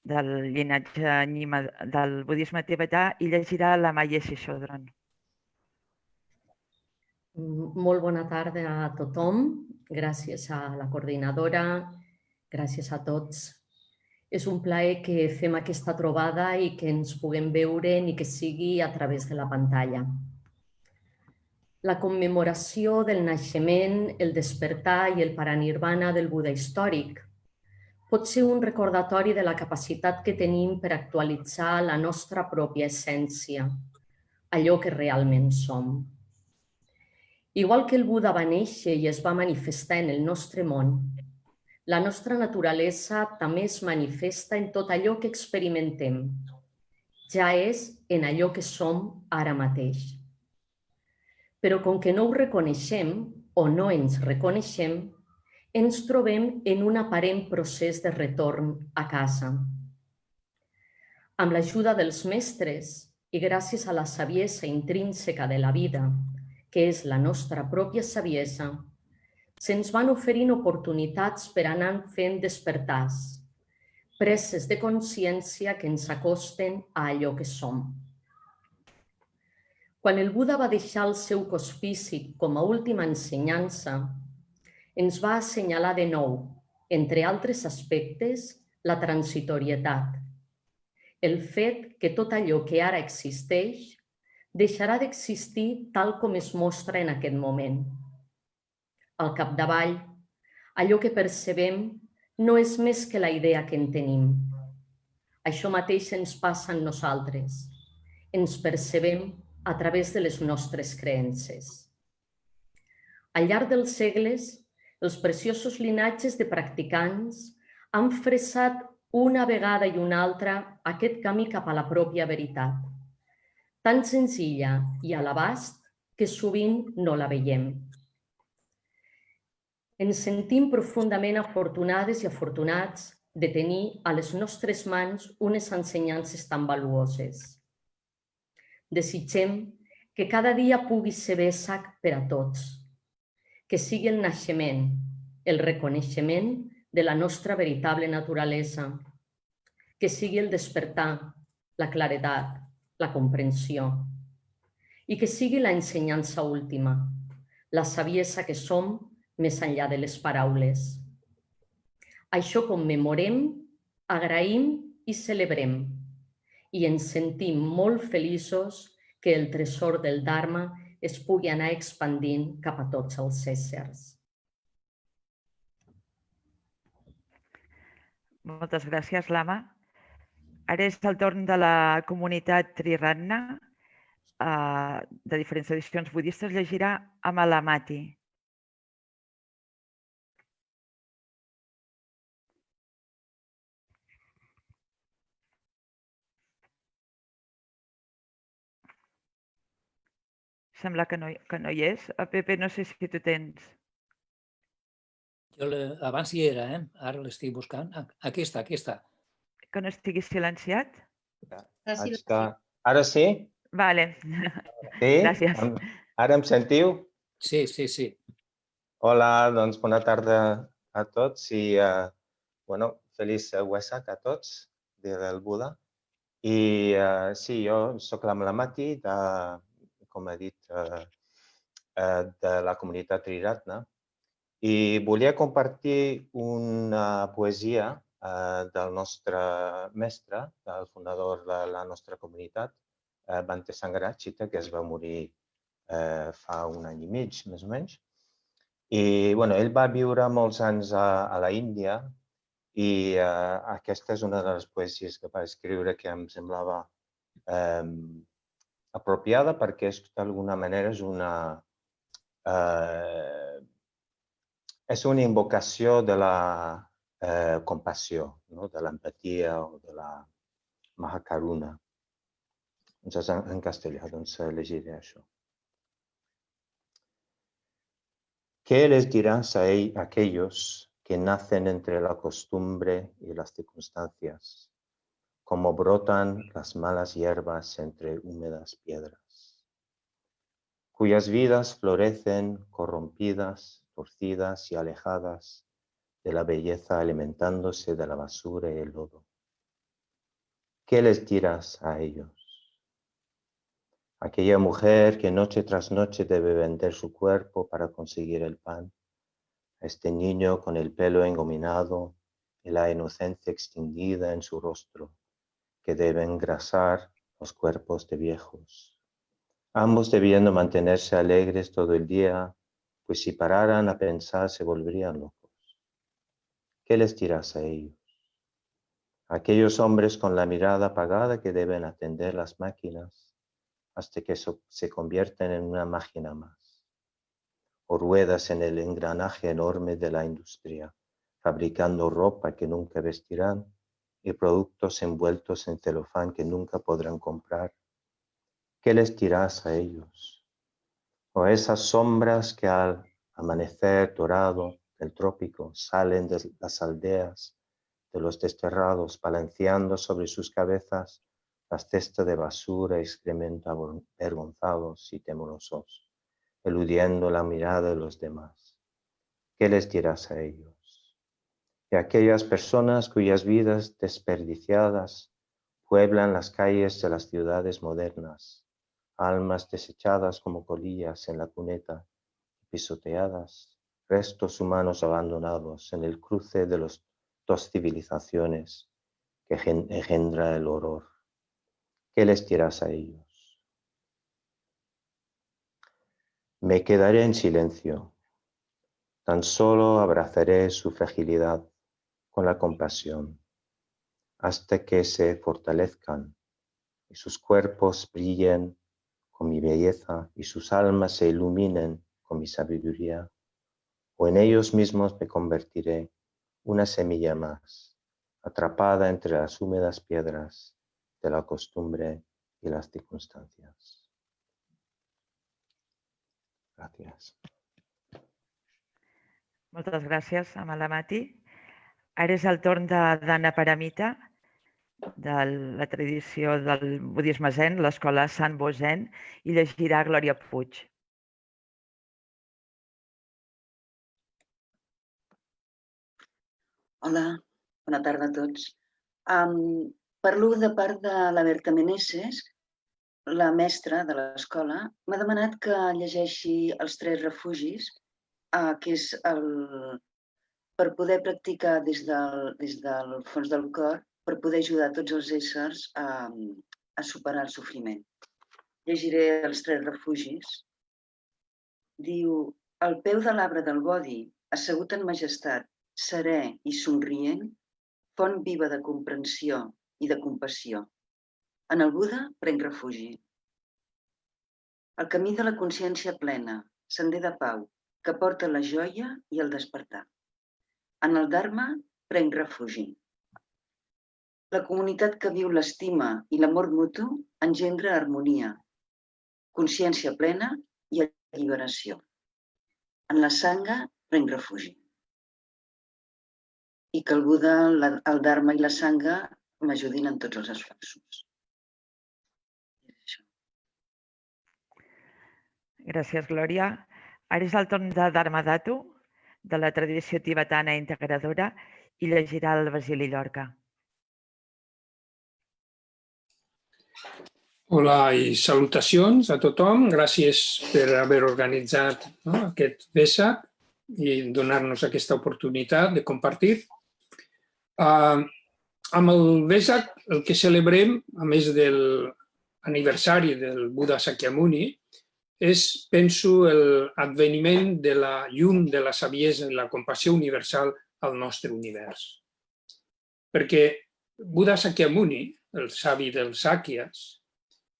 del llinatge Nyima del budisme tibetà, i llegirà la Mayeshi Shodron. Molt bona tarda a tothom. Gràcies a la coordinadora, gràcies a tots. És un plaer que fem aquesta trobada i que ens puguem veure ni que sigui a través de la pantalla. La commemoració del naixement, el despertar i el paranirvana del Buda històric pot ser un recordatori de la capacitat que tenim per actualitzar la nostra pròpia essència, allò que realment som. Igual que el Buda va néixer i es va manifestar en el nostre món, la nostra naturalesa també es manifesta en tot allò que experimentem, ja és en allò que som ara mateix. Però com que no ho reconeixem o no ens reconeixem, ens trobem en un aparent procés de retorn a casa. Amb l'ajuda dels mestres i gràcies a la saviesa intrínseca de la vida, que és la nostra pròpia saviesa, se'ns van oferint oportunitats per anar fent despertars, preses de consciència que ens acosten a allò que som. Quan el Buda va deixar el seu cos físic com a última ensenyança, ens va assenyalar de nou, entre altres aspectes, la transitorietat. El fet que tot allò que ara existeix deixarà d'existir tal com es mostra en aquest moment. Al capdavall, allò que percebem no és més que la idea que en tenim. Això mateix ens passa en nosaltres. Ens percebem a través de les nostres creences. Al llarg dels segles, els preciosos linatges de practicants han fresat una vegada i una altra aquest camí cap a la pròpia veritat, tan senzilla i a l'abast que sovint no la veiem. Ens sentim profundament afortunades i afortunats de tenir a les nostres mans unes ensenyances tan valuoses. Desitgem que cada dia pugui ser Vesak per a tots, que sigui el naixement, el reconeixement de la nostra veritable naturalesa, que sigui el despertar, la claredat, la comprensió, i que sigui la ensenyança última, la saviesa que som més enllà de les paraules. Això commemorem, agraïm i celebrem, i ens sentim molt feliços que el tresor del Dharma es pugui anar expandint cap a tots els éssers. Moltes gràcies, Lama. Ara és el torn de la comunitat Triratna, de diferents tradicions budistes, llegirà Amalamati. Sembla que no hi és. Pepe, no sé si tu tens. Jo abans hi era, ara l'estic buscant. Aquí està. Que no estigui silenciat? Ara sí? Vale. Sí? Gràcies. Ara em sentiu? Sí. Hola, doncs bona tarda a tots i feliç Vesak a tots del Buda. I sí, jo soc l'Amalamati, com he dit, de la comunitat Triratna. I volia compartir una poesia del nostre mestre, del fundador de la nostra comunitat, Bhante Sangharajita, que es va morir fa un any i mig, més o menys. I ell va viure molts anys a la Índia i aquesta és una de les poesies que va escriure que em semblava apropiada perquè d'alguna manera és una invocació de la compassió, de l'empatia o de la Mahakaruna. En castellà, doncs llegiré això. ¿Qué les dirás a aquellos que nacen entre la costumbre y las circunstancias, como brotan las malas hierbas entre húmedas piedras, cuyas vidas florecen corrompidas, torcidas y alejadas de la belleza, alimentándose de la basura y el lodo? ¿Qué les dirás a ellos? Aquella mujer que noche tras noche debe vender su cuerpo para conseguir el pan, a este niño con el pelo engominado y la inocencia extinguida en su rostro, que debe engrasar los cuerpos de viejos, ambos debiendo mantenerse alegres todo el día, pues si pararan a pensar se volverían locos. ¿Qué les dirás a ellos? Aquellos hombres con la mirada apagada que deben atender las máquinas hasta que se convierten en una máquina más, o ruedas en el engranaje enorme de la industria, fabricando ropa que nunca vestirán, y productos envueltos en celofán que nunca podrán comprar. ¿Qué les dirás a ellos? O esas sombras que al amanecer dorado del trópico salen de las aldeas de los desterrados, balanceando sobre sus cabezas las cestas de basura y excremento avergonzados y temerosos, eludiendo la mirada de los demás. ¿Qué les dirás a ellos? Y a aquellas personas cuyas vidas desperdiciadas pueblan las calles de las ciudades modernas, almas desechadas como colillas en la cuneta, pisoteadas, restos humanos abandonados en el cruce de las dos civilizaciones que engendra el horror. ¿Qué les dirás a ellos? Me quedaré en silencio, tan solo abrazaré su fragilidad con la compasión, hasta que se fortalezcan y sus cuerpos brillen con mi belleza y sus almas se iluminen con mi sabiduría, o en ellos mismos me convertiré una semilla más, atrapada entre las húmedas piedras de la costumbre y las circunstancias. Gràcies. Moltes gràcies, Amalamati. Ara és el torn d'Anna Paramita, de la tradició del budisme zen, l'escola Sanbo Zen, i llegirà Glòria Puig. Hola, bona tarda a tots. Parlo de part de la Berta Meneses, la mestra de l'escola. M'ha demanat que llegeixi Els tres refugis, que és per poder practicar des del fons del cor, per poder ajudar tots els éssers a superar el sofriment. Llegiré Els tres refugis. Diu, al peu de l'arbre del Bodhi, assegut en majestat, serè i somrient, font viva de comprensió i de compassió. En el Buda prenc refugi. El camí de la consciència plena, sender de pau, que porta la joia i el despertar. En el Dharma prenc refugi. La comunitat que viu l'estima i l'amor mutu engendra harmonia, consciència plena i alliberació. En la Sangha prenc refugi. I que el Buda, el Dharma i la Sangha m'ajudin en tots els esforços. Gràcies, Glòria. Ara és el torn de Dharmadhatu, de la tradició tibetana integradora, i llegirà el Basili Llorca. Hola i salutacions a tothom. Gràcies per haver organitzat aquest Vesak i donar-nos aquesta oportunitat de compartir. Amb el Vesak el que celebrem, a més de l'aniversari del Buda Sakyamuni, és, penso, l'adveniment de la llum de la saviesa i la compassió universal al nostre univers. Perquè Buda Sakyamuni, el savi dels Sakyas,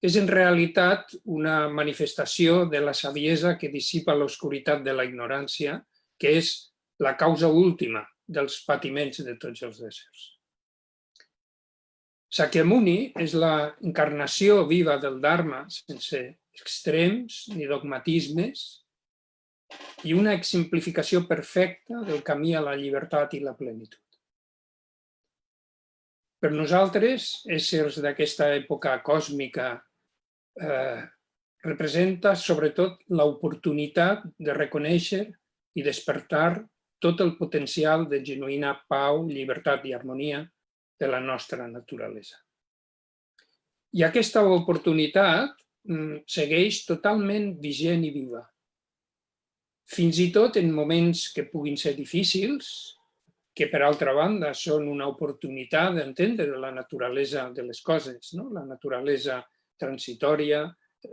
és en realitat una manifestació de la saviesa que dissipa l'oscuritat de la ignorància, que és la causa última dels patiments de tots els éssers. Sakyamuni és la encarnació viva del Dharma, sense extrems ni dogmatismes, i una exemplificació perfecta del camí a la llibertat i la plenitud. Per nosaltres, éssers d'aquesta època còsmica, representa sobretot l'oportunitat de reconèixer i despertar tot el potencial de genuïna pau, llibertat i harmonia de la nostra naturalesa. I aquesta oportunitat segueix totalment vigent i viva. Fins i tot en moments que puguin ser difícils, que per altra banda són una oportunitat d'entendre la naturalesa de les coses, la naturalesa transitòria,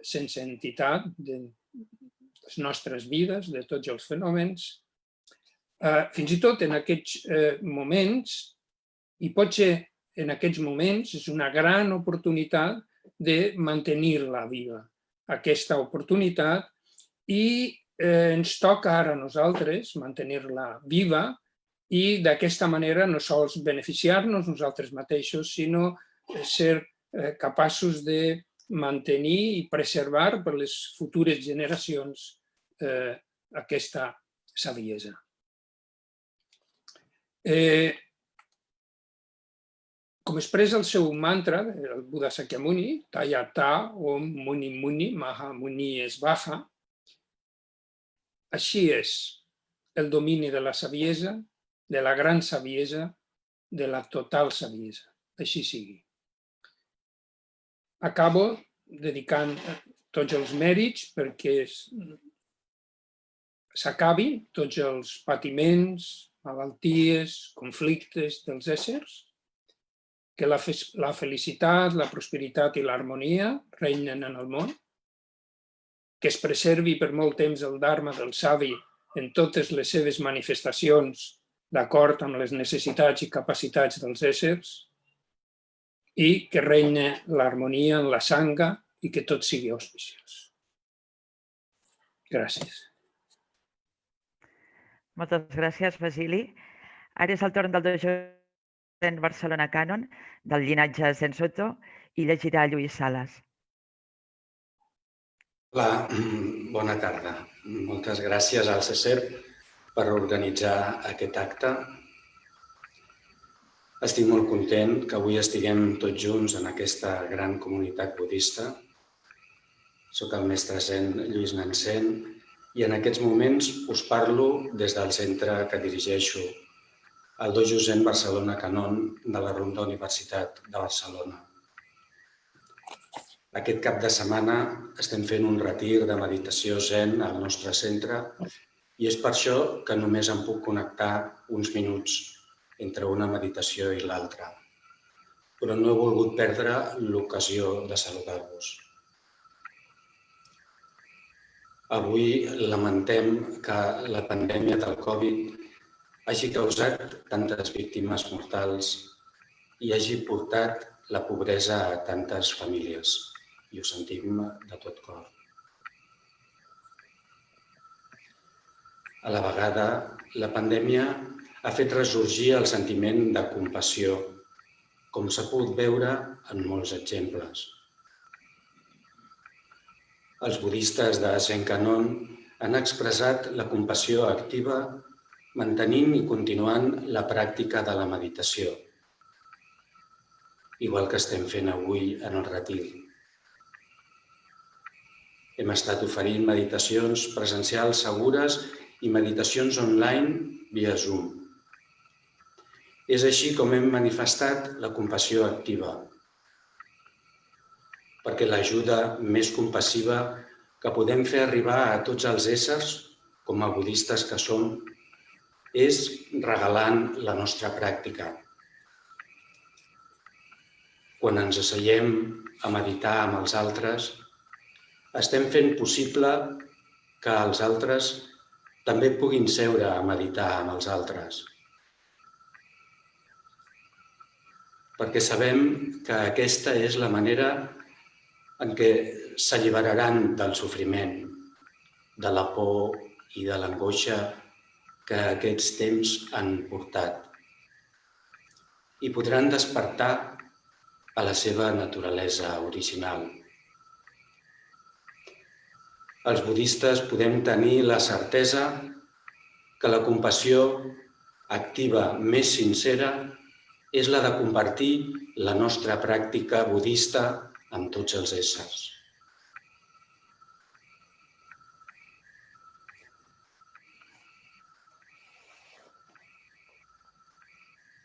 sense entitat de les nostres vides, de tots els fenòmens. Fins i tot en aquests moments, i potser en aquests moments és una gran oportunitat de mantenir-la viva, aquesta oportunitat, i ens toca ara a nosaltres mantenir-la viva i d'aquesta manera no sols beneficiar-nos nosaltres mateixos, sinó ser capaços de mantenir i preservar per les futures generacions aquesta saviesa. Com expressa el seu mantra, el Buda Sakyamuni, Tayata Om Muni Muni, Maha Muni Esvaha, així és el domini de la saviesa, de la gran saviesa, de la total saviesa. Així sigui. Acabo dedicant tots els mèrits perquè s'acabin tots els patiments, malalties, conflictes dels éssers, que la felicitat, la prosperitat i l'harmonia regnen en el món, que es preservi per molt temps el Dharma del savi en totes les seves manifestacions d'acord amb les necessitats i capacitats dels éssers i que regne l'harmonia en la sangha i que tot sigui auspiciós. Gràcies. Moltes gràcies, Basili. Ara és el torn del dojo Zen Barcelona Canon, del llinatge Zen Soto, i llegirà Lluís Sales. Hola, bona tarda. Moltes gràcies al CECEP per organitzar aquest acte. Estic molt content que avui estiguem tots junts en aquesta gran comunitat budista. Soc el mestre Zen Lluís Nansen i en aquests moments us parlo des del centre que dirigeixo, el Dojo Zen Barcelona Canon de la Ronda Universitat de Barcelona. Aquest cap de setmana estem fent un retir de meditació zen al nostre centre i és per això que només em puc connectar uns minuts entre una meditació i l'altra. Però no he volgut perdre l'ocasió de saludar-vos. Avui lamentem que la pandèmia del Covid hagi causat tantes víctimes mortals i hagi portat la pobresa a tantes famílies. I ho sentim de tot cor. A la vegada, la pandèmia ha fet ressorgir el sentiment de compassió, com s'ha pogut veure en molts exemples. Els budistes de Zen Canon han expressat la compassió activa mantenint i continuant la pràctica de la meditació, igual que estem fent avui en el retir. Hem estat oferint meditacions presencials segures i meditacions online via Zoom. És així com hem manifestat la compassió activa, perquè l'ajuda més compassiva que podem fer arribar a tots els éssers, com a budistes que som, és regalant la nostra pràctica. Quan ens asseiem a meditar amb els altres, estem fent possible que els altres també puguin seure a meditar amb els altres. Perquè sabem que aquesta és la manera en què s'alliberaran del sofriment, de la por i de l'angoixa que aquests temps han portat i podran despertar a la seva naturalesa original. Els budistes podem tenir la certesa que la compassió activa més sincera és la de compartir la nostra pràctica budista amb tots els éssers.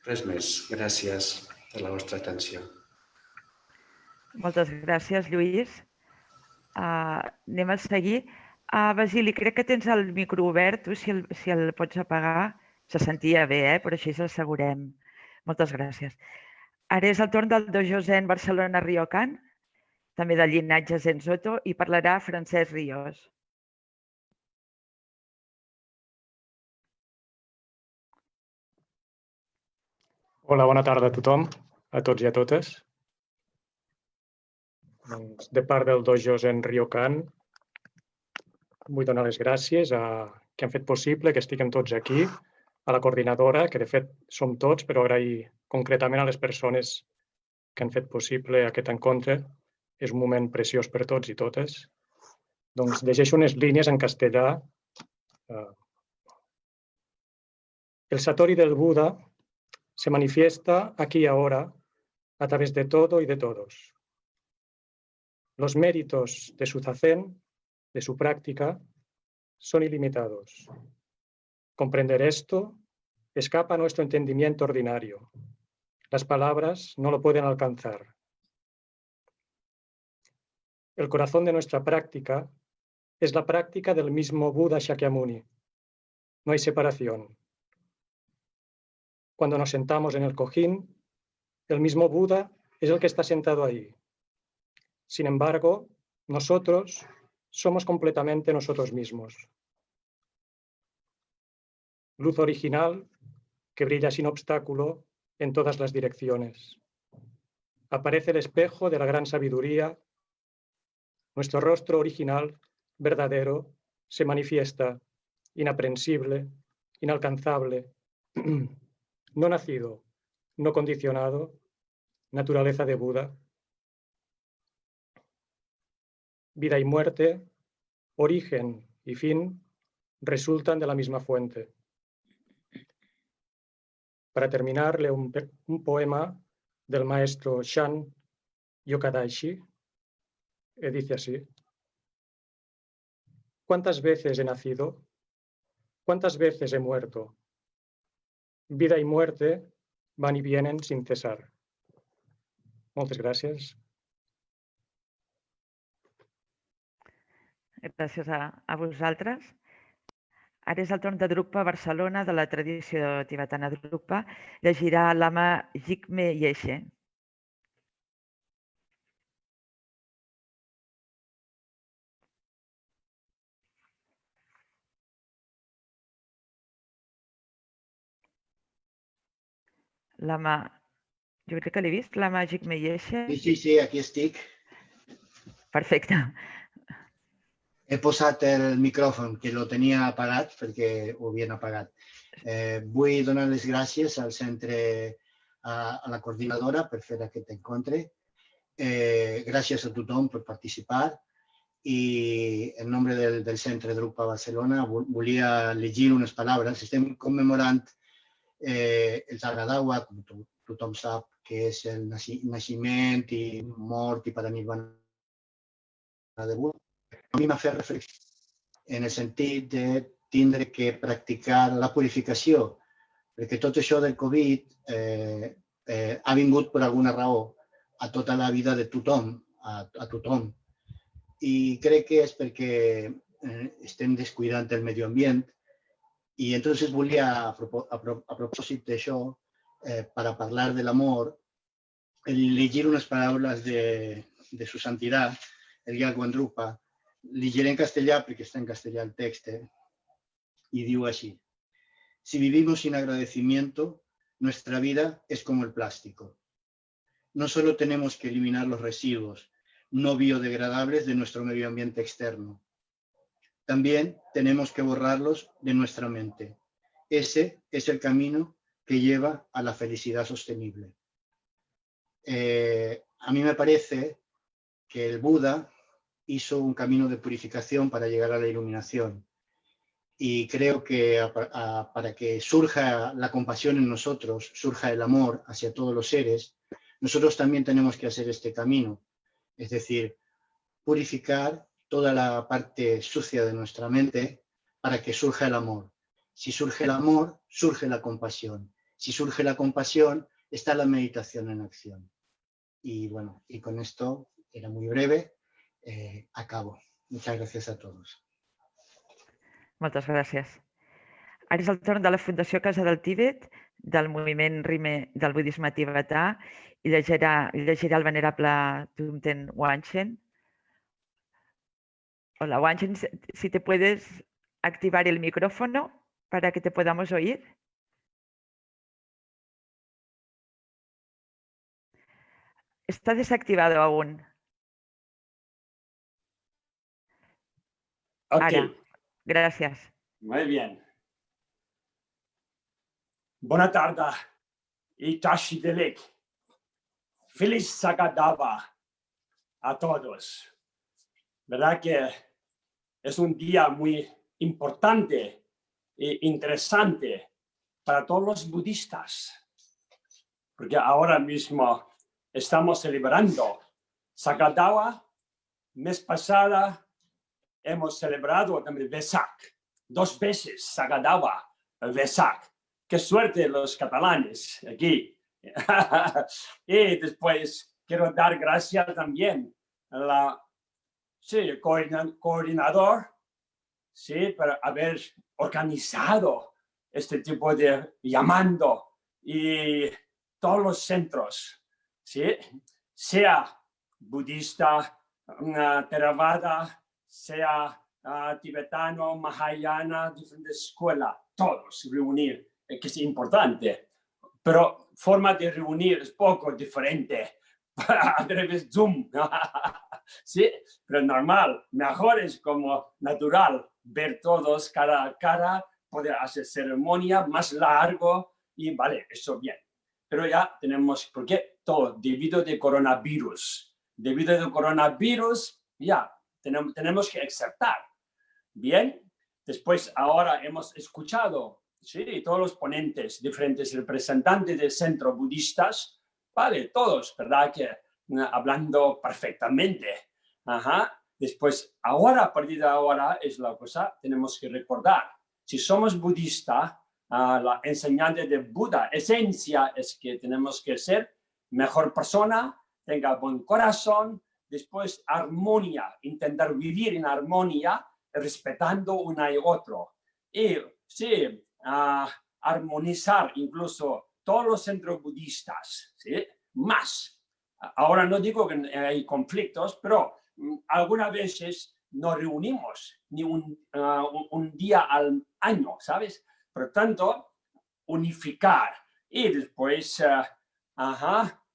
Res més. Gràcies per la vostra atenció. Moltes gràcies, Lluís. Anem a seguir. Basili, crec que tens el micro obert. Tu, si el pots apagar, se sentia bé, però així s'assegurem. Moltes gràcies. Ara és el torn del Dojo Zen Barcelona Ryokan, també del llinatge Zen Soto, i parlarà Francesc Ríos. Hola, bona tarda a tothom, a tots i a totes. De part del Dojo Zen Ryokan, vull donar les gràcies a que han fet possible que estiguem tots aquí a la coordinadora, que de fet som tots, però agrair concretament a les persones que han fet possible aquest encontre. És un moment preciós per tots i totes. Doncs llegeixo unes línies en castellà. El Satori del Buda se manifiesta aquí y ahora a través de todo y de todos. Los méritos de su zazen, de su práctica, son ilimitados. Comprender esto escapa a nuestro entendimiento ordinario. Las palabras no lo pueden alcanzar. El corazón de nuestra práctica es la práctica del mismo Buda Shakyamuni. No hay separación. Cuando nos sentamos en el cojín, el mismo Buda es el que está sentado ahí. Sin embargo, nosotros somos completamente nosotros mismos. Luz original que brilla sin obstáculo en todas las direcciones. Aparece el espejo de la gran sabiduría. Nuestro rostro original, verdadero, se manifiesta, inaprensible, inalcanzable, no nacido, no condicionado, naturaleza de Buda. Vida y muerte, origen y fin, resultan de la misma fuente. Para terminar, leo un poema del maestro Shan Yokadaishi, que dice así: ¿cuántas veces he nacido? ¿Cuántas veces he muerto? Vida y muerte van y vienen sin cesar. Moltes gràcies. Gràcies a vosaltres. Ara és el torn de Drukpa Barcelona, de la tradició tibetana Drukpa. Llegirà Lama Jigme Yeshe. Lama, jo crec que l'he vist, Lama Jigme Yeshe. Sí, aquí estic. Perfecte. He posat el micròfon, que lo tenia apagat perquè ho havien apagat. Vull donar les gràcies al centre, a la coordinadora per fer aquest encontre. Gràcies a tothom per participar i en nom del centre Drukpa Barcelona volia llegir unes paraules. Estem commemorant el Sagadawa, com tothom sap, que és el naixement i mort i paranirvana de Buda. A mi m'ha fet reflexionar en el sentit de tindre que practicar la purificació, perquè tot això del Covid ha vingut per alguna raó a tota la vida de tothom, a tothom. I crec que és perquè estem descuidant el medi ambient i entonces volia, a propòsit d'això, para parlar del amor, llegir unes paraules de su santidad, el Gyaltsen Drukpa. Llegiré en castellà porque está en castellà el texto y digo así: si vivimos sin agradecimiento, nuestra vida es como el plástico. No solo tenemos que eliminar los residuos no biodegradables de nuestro medio ambiente externo, también tenemos que borrarlos de nuestra mente. Ese es el camino que lleva a la felicidad sostenible. A mí me parece que el Buda hizo un camino de purificación para llegar a la iluminación. Y creo que para que surja la compasión en nosotros, surja el amor hacia todos los seres, nosotros también tenemos que hacer este camino. Es decir, purificar toda la parte sucia de nuestra mente para que surja el amor. Si surge el amor, surge la compasión. Si surge la compasión, está la meditación en acción. Y bueno, y con esto era muy breve. Acabo. Muchas gracias a todos. Moltes gràcies. Ara és el torn de la Fundació Casa del Tíbet, del moviment Rime del budisme tibetà, i llegirà el venerable Thubten Wanchen. Hola, Wanchen, si te puedes activar el micrófono para que te podamos oír. Está desactivado aún. Ok. Ahora, gracias. Muy bien. Bona tarda y Tashi Delek. Feliz Sagadava a todos. ¿Verdad que es un día muy importante e interesante para todos los budistas? Porque ahora mismo estamos celebrando Sagadava. Mes pasada hemos celebrado también Vesak. 2 veces Sagadava, Vesak. Qué suerte los catalanes aquí. Y después quiero dar gracias también al coordinador, por haber organizado este tipo de llamando y todos los centros, sea budista, Theravada, sea tibetano, mahayana, diferentes escuelas, todos reunir, que es importante. Pero forma de reunir es poco diferente a través de Zoom. Sí, pero normal, mejor es como natural ver todos cara a cara, poder hacer ceremonia más largo y vale, eso bien. Pero ya tenemos, porque todo debido de coronavirus. Debido al coronavirus, ya tenemos que aceptar. Bien, después ahora hemos escuchado todos los ponentes, diferentes representantes del centro budistas, vale, todos, ¿verdad? Que hablando perfectamente. Después, ahora, a partir de ahora, es la cosa, tenemos que recordar, si somos budistas, la enseñanza de Buda, esencia es que tenemos que ser mejor persona, tenga buen corazón, después armonía, intentar vivir en armonía, respetando uno y otro. Y sí, armonizar incluso todos los centros budistas, más. Ahora no digo que hay conflictos, pero algunas veces nos reunimos ni un día al año, ¿sabes? Por tanto, unificar y después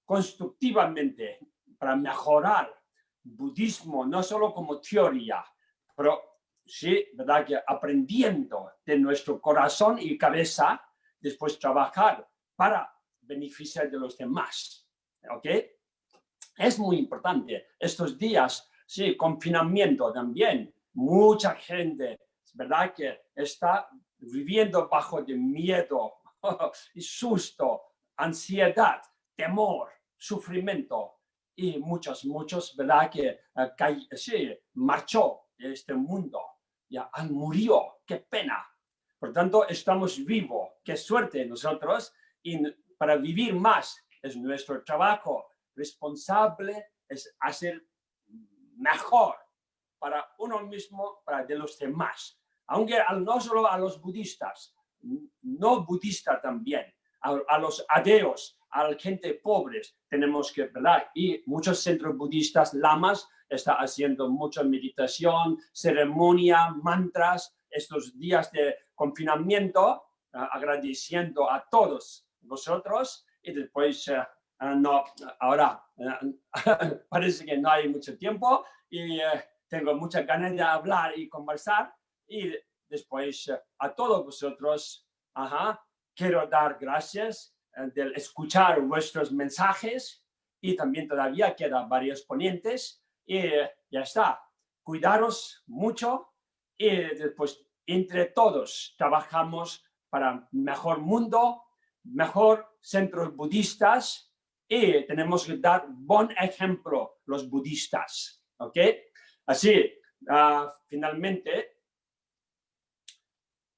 constructivamente para mejorar budismo, no solo como teoría, pero sí, ¿verdad? Que aprendiendo de nuestro corazón y cabeza, después trabajar para beneficiar de los demás. ¿Ok? Es muy importante. Estos días, sí, confinamiento también. Mucha gente, ¿verdad? Que está viviendo bajo de miedo y susto, ansiedad, temor, sufrimiento. Y muchos, ¿verdad? Que sí, marchó de este mundo. Ya murió, qué pena. Por tanto, estamos vivos, qué suerte nosotros, y para vivir más es nuestro trabajo responsable, es hacer mejor para uno mismo, para de los demás. Aunque no solo a los budistas, no budistas también, a los ateos, a la gente pobre, tenemos que, ¿verdad? Y muchos centros budistas, lamas, están haciendo mucha meditación, ceremonia, mantras, estos días de confinamiento, agradeciendo a todos vosotros y después ahora parece que no hay mucho tiempo y tengo muchas ganas de hablar y conversar y después a todos vosotros quiero dar gracias de escuchar vuestros mensajes y también todavía quedan varios ponentes y ya está. Cuidaros mucho y después entre todos trabajamos para mejor mundo, mejor centros budistas y tenemos que dar buen ejemplo los budistas. ¿Ok? Así, finalmente,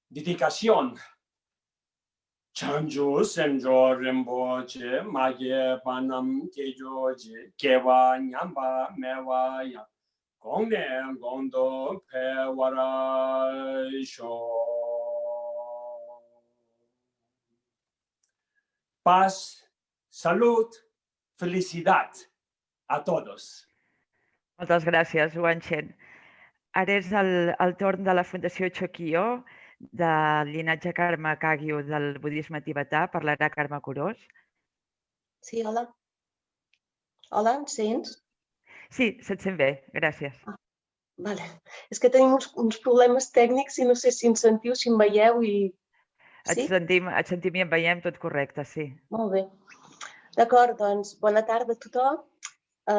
dedicación. Chanju Senjo Rinpoche, Magye Panam Kejoji, Kewa Nyamba Mewa Ya, Gongde Gondo Pewara Sho. Paz, salud, felicidad a todos. Moltes gràcies, Wanchen. Ara és el torn de la Fundació Chokyo, del llinatge Karma Kagyu del budisme tibetà. Parlarà Carme Curós. Sí, hola. Hola, em sents? Sí, se't sent bé, gràcies. Vale. És que tenim uns problemes tècnics i no sé si em sentiu, si em veieu i... Et sentim i et veiem tot correcte, sí. Molt bé. D'acord, doncs, bona tarda a tothom.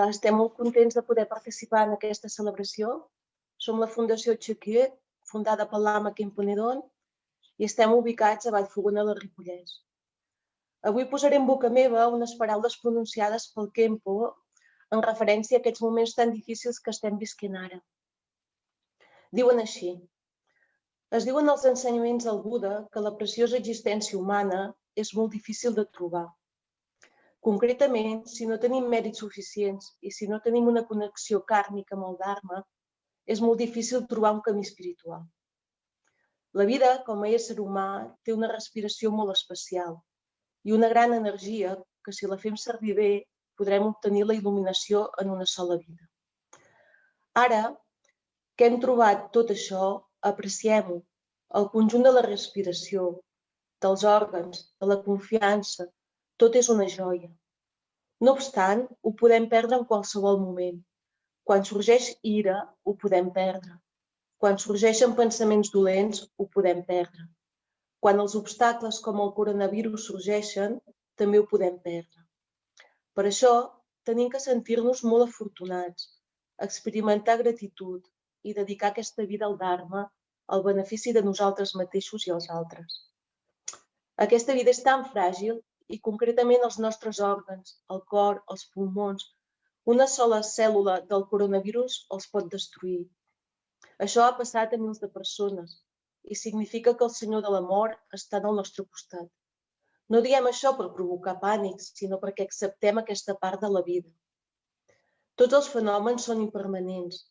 Estem molt contents de poder participar en aquesta celebració. Som la Fundació Txequiet, fundada per l'Ama Kemponedon, i estem ubicats a Vallfogona del Ripollès. Avui posaré en boca meva unes paraules pronunciades pel Kempo en referència a aquests moments tan difícils que estem visquent ara. Diuen així: es diuen els ensenyaments del Buda que la preciosa existència humana és molt difícil de trobar. Concretament, si no tenim mèrits suficients i si no tenim una connexió kàrmica amb el Dharma, és molt difícil trobar un camí espiritual. La vida, com a ésser humà, té una respiració molt especial i una gran energia que, si la fem servir bé, podrem obtenir la il·luminació en una sola vida. Ara que hem trobat tot això, apreciem-ho, el conjunt de la respiració, dels òrgans, de la confiança, tot és una joia. No obstant, ho podem perdre en qualsevol moment. Quan sorgeix ira, ho podem perdre. Quan sorgeixen pensaments dolents, ho podem perdre. Quan els obstacles com el coronavirus sorgeixen, també ho podem perdre. Per això, tenim que sentir-nos molt afortunats, experimentar gratitud i dedicar aquesta vida al Dharma al benefici de nosaltres mateixos i els altres. Aquesta vida és tan fràgil i concretament els nostres òrgans, el cor, els pulmons, una sola cèl·lula del coronavirus els pot destruir. Això ha passat a milers de persones i significa que el Senyor de la Mort està al nostre costat. No diem això per provocar pànic, sinó perquè acceptem aquesta part de la vida. Tots els fenòmens són impermanents.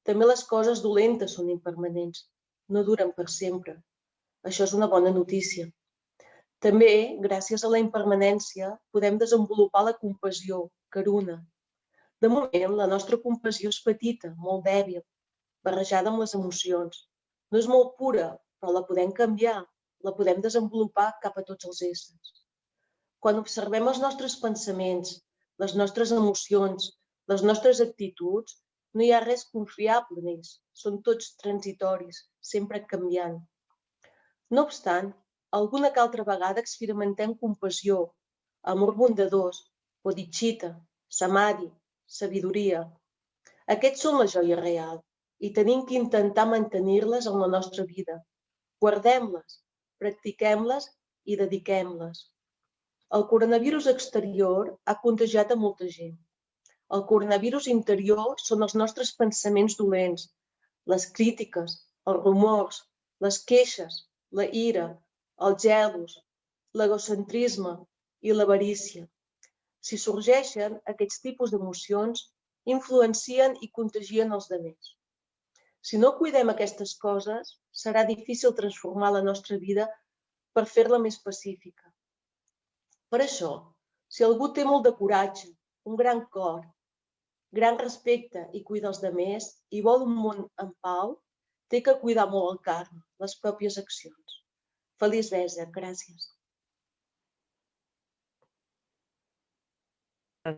També les coses dolentes són impermanents. No duren per sempre. Això és una bona notícia. També, gràcies a la impermanència, podem desenvolupar la compassió, karuna. De moment, la nostra compassió és petita, molt dèbil, barrejada amb les emocions. No és molt pura, però la podem canviar, la podem desenvolupar cap a tots els éssers. Quan observem els nostres pensaments, les nostres emocions, les nostres actituds, no hi ha res confiable en ells. Són tots transitoris, sempre canviant. No obstant, alguna que altra vegada experimentem compassió, amor bondadós, bodhicitta, samadhi, sabidoria. Aquests són la joia real i tenim que intentar mantenir-les en la nostra vida. Guardem-les, practiquem-les i dediquem-les. El coronavirus exterior ha contagiat a molta gent. El coronavirus interior són els nostres pensaments dolents, les crítiques, els rumors, les queixes, la ira, els gelos, l'egocentrisme i l'avarícia. Si sorgeixen, aquests tipus d'emocions influencien i contagien els altres. Si no cuidem aquestes coses, serà difícil transformar la nostra vida per fer-la més pacífica. Per això, si algú té molt de coratge, un gran cor, gran respecte i cuida els altres i vol un món en pau, té que cuidar molt el karma, les pròpies accions. Feliç Vèsec, gràcies.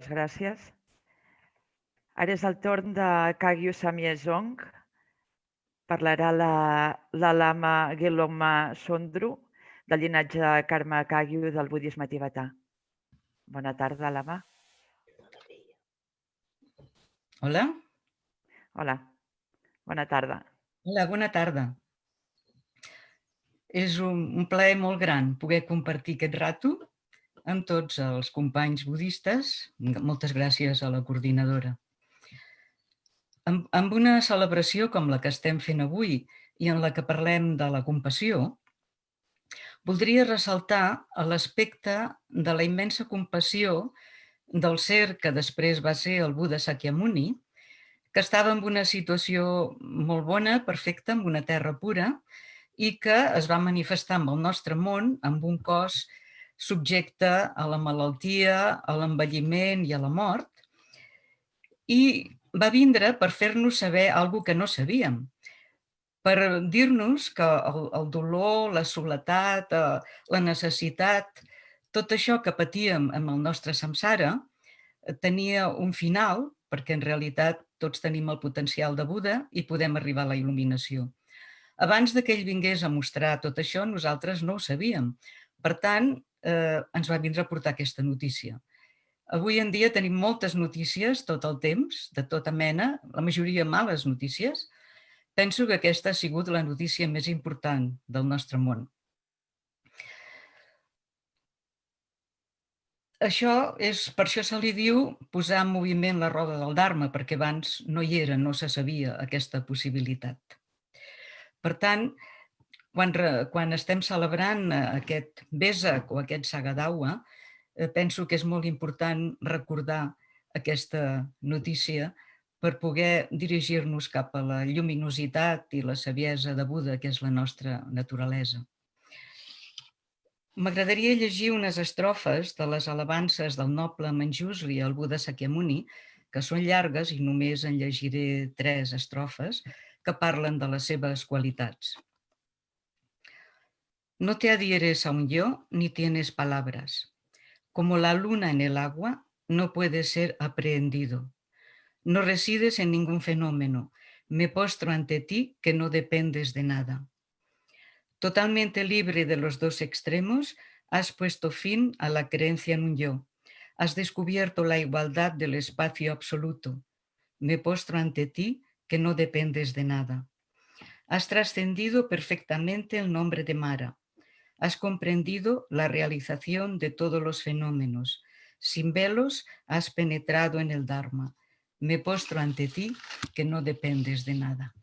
Gràcies. Ara és el torn de Kagyu Samye Zong. Parlarà la lama Gelongma Sondru, del llinatge Karma Kagyu del budisme tibetà. Bona tarda, lama. Hola. Hola. Bona tarda. Hola, bona tarda. És un plaer molt gran poder compartir aquest rato amb tots els companys budistes. Moltes gràcies a la coordinadora. Amb una celebració com la que estem fent avui i en la que parlem de la compassió, voldria ressaltar l'aspecte de la immensa compassió del ser que després va ser el Buda Sakyamuni, que estava en una situació molt bona, perfecta, amb una terra pura, i que es va manifestar amb el nostre món amb un cos subjecte a la malaltia, a l'envelliment i a la mort, i va vindre per fer-nos saber alguna que no sabíem, per dir-nos que el dolor, la soledat, la necessitat, tot això que patíem amb el nostre samsara tenia un final, perquè en realitat tots tenim el potencial de Buda i podem arribar a la il·luminació. Abans que ell vingués a mostrar tot això, nosaltres no ho sabíem. Per tant, ens va vindre a portar aquesta notícia. Avui en dia tenim moltes notícies tot el temps, de tota mena, la majoria males notícies. Penso que aquesta ha sigut la notícia més important del nostre món. Per això se li diu posar en moviment la roda del Dharma, perquè abans no hi era, no se sabia aquesta possibilitat. Per tant, quan estem celebrant aquest Vesak o aquest Sagadawa, penso que és molt important recordar aquesta notícia per poder dirigir-nos cap a la lluminositat i la saviesa de Buda, que és la nostra naturalesa. M'agradaria llegir unes estrofes de les alabances del noble Manjusri al Buda Sakyamuni, que són llargues i només en llegiré 3 estrofes que parlen de les seves qualitats. No te adhieres a un yo ni tienes palabras. Como la luna en el agua, no puedes ser aprehendido. No resides en ningún fenómeno. Me postro ante ti que no dependes de nada. Totalmente libre de los 2 extremos, has puesto fin a la creencia en un yo. Has descubierto la igualdad del espacio absoluto. Me postro ante ti que no dependes de nada. Has trascendido perfectamente el nombre de Mara. Has comprendido la realización de todos los fenómenos. Sin velos has penetrado en el Dharma. Me postro ante ti que no dependes de nada.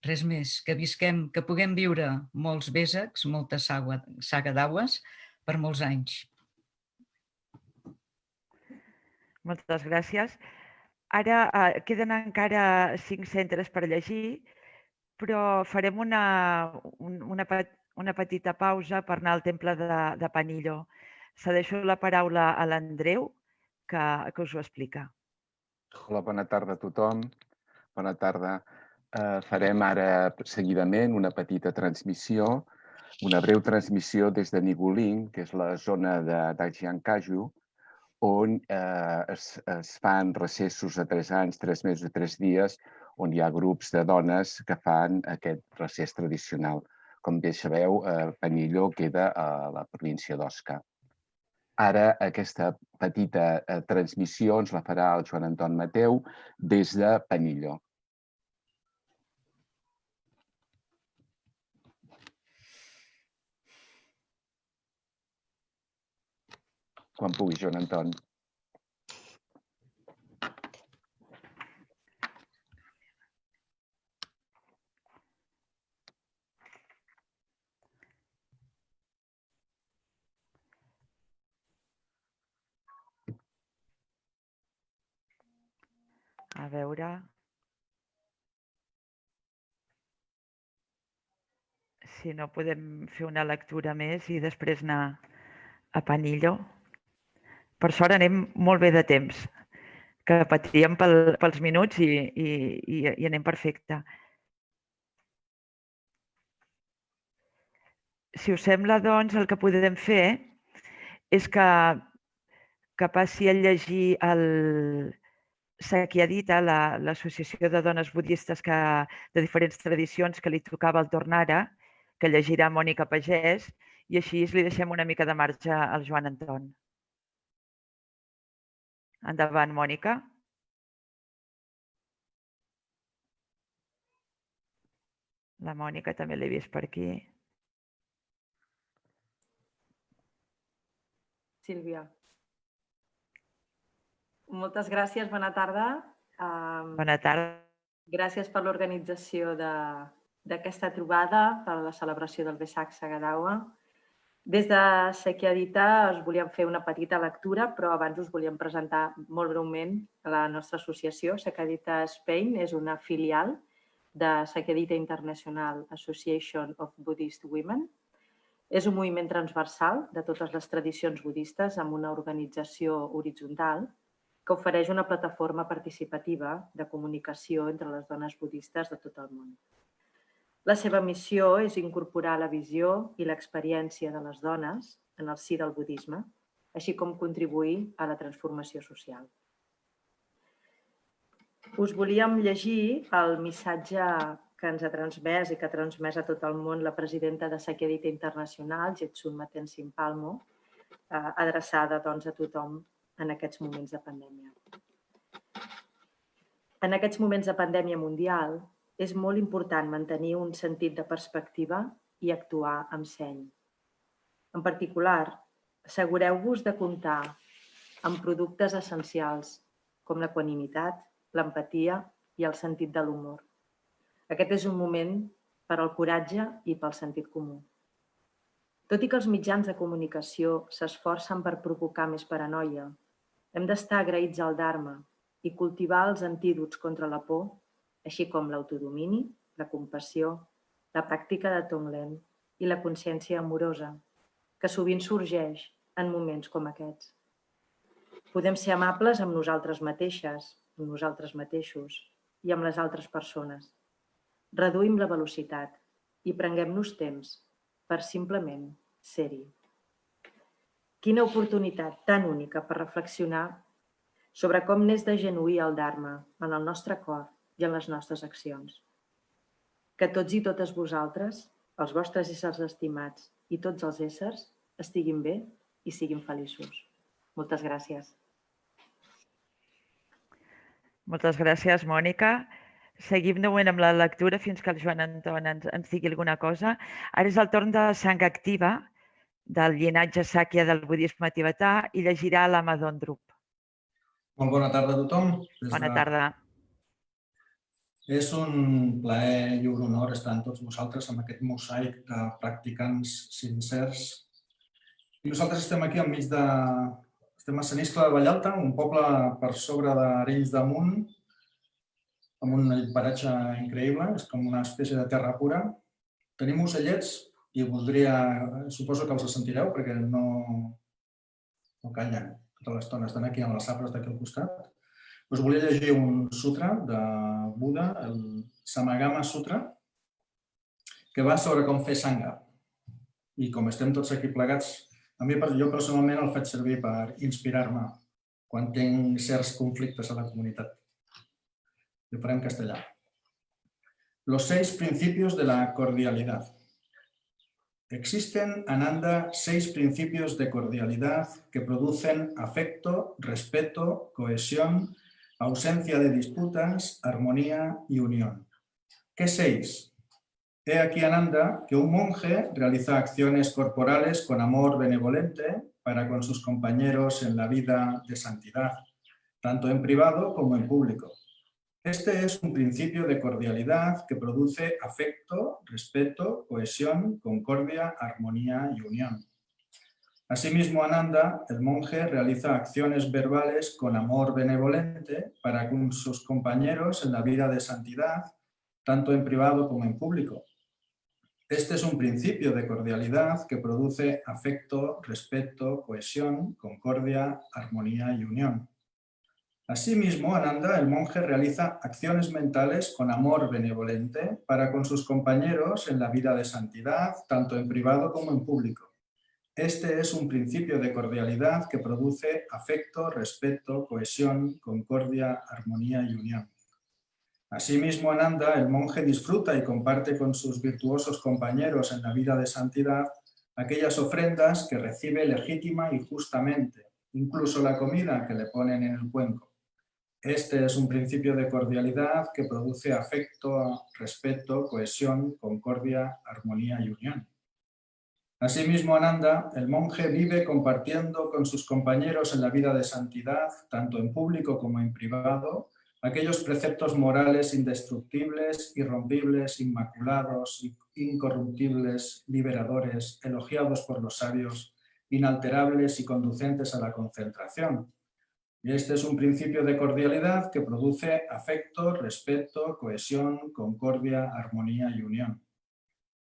Res més, que visquem, que puguem viure molts Vesaks, moltes Sagadawas per molts anys. Moltes gràcies. Ara queden encara 5 centres per llegir, però farem una petita pausa per anar al temple de Panillo. Cedeixo la paraula a l'Andreu, que us ho explica. Hola, bona tarda a tothom. Bona tarda. Farem ara seguidament una petita transmissió, una breu transmissió des de Niguling, que és la zona de Jiankaju, on es fan recessos a 3 anys, 3 mesos i 3 dies, on hi ha grups de dones que fan aquest recés tradicional. Com bé sabeu, Panillo queda a la província d'Osca. Ara aquesta petita transmissió ens la farà el Joan Anton Mateu des de Panillo. Quan pugui, Joan Anton. A veure... Si no, podem fer una lectura més i després anar a Panillo. Per sort anem molt bé de temps, que patíem pels minuts i anem perfecte. Si us sembla, doncs, el que podem fer és que passi a llegir el Sakyadhita, l'associació de dones budistes de diferents tradicions que li tocava el torn ara, que llegirà Mònica Pagès, i així li deixem una mica de marge al Joan Anton. Endavant, Mònica. La Mònica també l'he vist per aquí. Sílvia. Moltes gràcies, bona tarda. Bona tarda. Gràcies per l'organització d'aquesta trobada per a la celebració del Vesak Sagadawa. Des de Sakyadhita us volíem fer una petita lectura, però abans us volíem presentar molt breument la nostra associació. Sakyadhita Spain és una filial de Sakyadhita International Association of Buddhist Women. És un moviment transversal de totes les tradicions budistes amb una organització horitzontal que ofereix una plataforma participativa de comunicació entre les dones budistes de tot el món. La seva missió és incorporar la visió i l'experiència de les dones en el si del budisme, així com contribuir a la transformació social. Us volíem llegir el missatge que ens ha transmès i que ha transmès a tot el món la presidenta de Sakyadita Internacional, Jetsun Maten Simpalmo, adreçada a tothom en aquests moments de pandèmia. En aquests moments de pandèmia mundial és molt important mantenir un sentit de perspectiva i actuar amb seny. En particular, assegureu-vos de comptar amb productes essencials com l'equanimitat, l'empatia i el sentit de l'humor. Aquest és un moment per al coratge i pel sentit comú. Tot i que els mitjans de comunicació s'esforcen per provocar més paranoia, hem d'estar agraïts al Dharma i cultivar els antídots contra la por, així com l'autodomini, la compassió, la pràctica de Tonglen i la consciència amorosa, que sovint sorgeix en moments com aquests. Podem ser amables amb nosaltres mateixes, amb nosaltres mateixos i amb les altres persones. Reduïm la velocitat i prenguem-nos temps per simplement ser-hi. Quina oportunitat tan única per reflexionar sobre com n'és de genuí el Dharma en el nostre cor i en les nostres accions. Que tots i totes vosaltres, els vostres éssers estimats i tots els éssers, estiguin bé i siguin feliços. Moltes gràcies. Moltes gràcies, Mònica. Seguim de moment amb la lectura fins que el Joan Anton ens digui alguna cosa. Ara és el torn de Sangha Activa, del llinatge Sàkya del budisme tibetà, i llegirà l'Ama Dondrup. Molt bona tarda a tothom. Bona tarda. És un plaer i un honor estar amb tots vosaltres amb aquest mosaic de practicants sincers. I nosaltres estem aquí enmig de... Estem a Sant Iscle de Vallalta, un poble per sobre d'Arenys de Munt, amb un paratge increïble, és com una espècie de terra pura. Tenim ocellets i suposo que els sentireu perquè no callen tota l'estona, estan aquí en les arbres d'aquí al costat. Us volia llegir un sutra de Buda, el Samagama Sutra, que va sobre com fer sangha. I com estem tots aquí plegats, jo personalment el faig servir per inspirar-me quan tinc certs conflictes a la comunitat. Lo faré en castellà. Los 6 principios de la cordialidad. Existen, Ananda, 6 principios de cordialidad que producen afecto, respeto, cohesión, ausencia de disputas, armonía y unión. ¿Qué 6? He aquí, Ananda, que un monje realiza acciones corporales con amor benevolente para con sus compañeros en la vida de santidad, tanto en privado como en público. Este es un principio de cordialidad que produce afecto, respeto, cohesión, concordia, armonía y unión. Asimismo, Ananda, el monje, realiza acciones verbales con amor benevolente para con sus compañeros en la vida de santidad, tanto en privado como en público. Este es un principio de cordialidad que produce afecto, respeto, cohesión, concordia, armonía y unión. Asimismo, Ananda, el monje, realiza acciones mentales con amor benevolente para con sus compañeros en la vida de santidad, tanto en privado como en público. Este es un principio de cordialidad que produce afecto, respeto, cohesión, concordia, armonía y unión. Asimismo, Ananda, el monje, disfruta y comparte con sus virtuosos compañeros en la vida de santidad aquellas ofrendas que recibe legítima y justamente, incluso la comida que le ponen en el cuenco. Este es un principio de cordialidad que produce afecto, respeto, cohesión, concordia, armonía y unión. Asimismo, Ananda, el monje, vive compartiendo con sus compañeros en la vida de santidad, tanto en público como en privado, aquellos preceptos morales indestructibles, irrompibles, inmaculados, incorruptibles, liberadores, elogiados por los sabios, inalterables y conducentes a la concentración. Y este es un principio de cordialidad que produce afecto, respeto, cohesión, concordia, armonía y unión.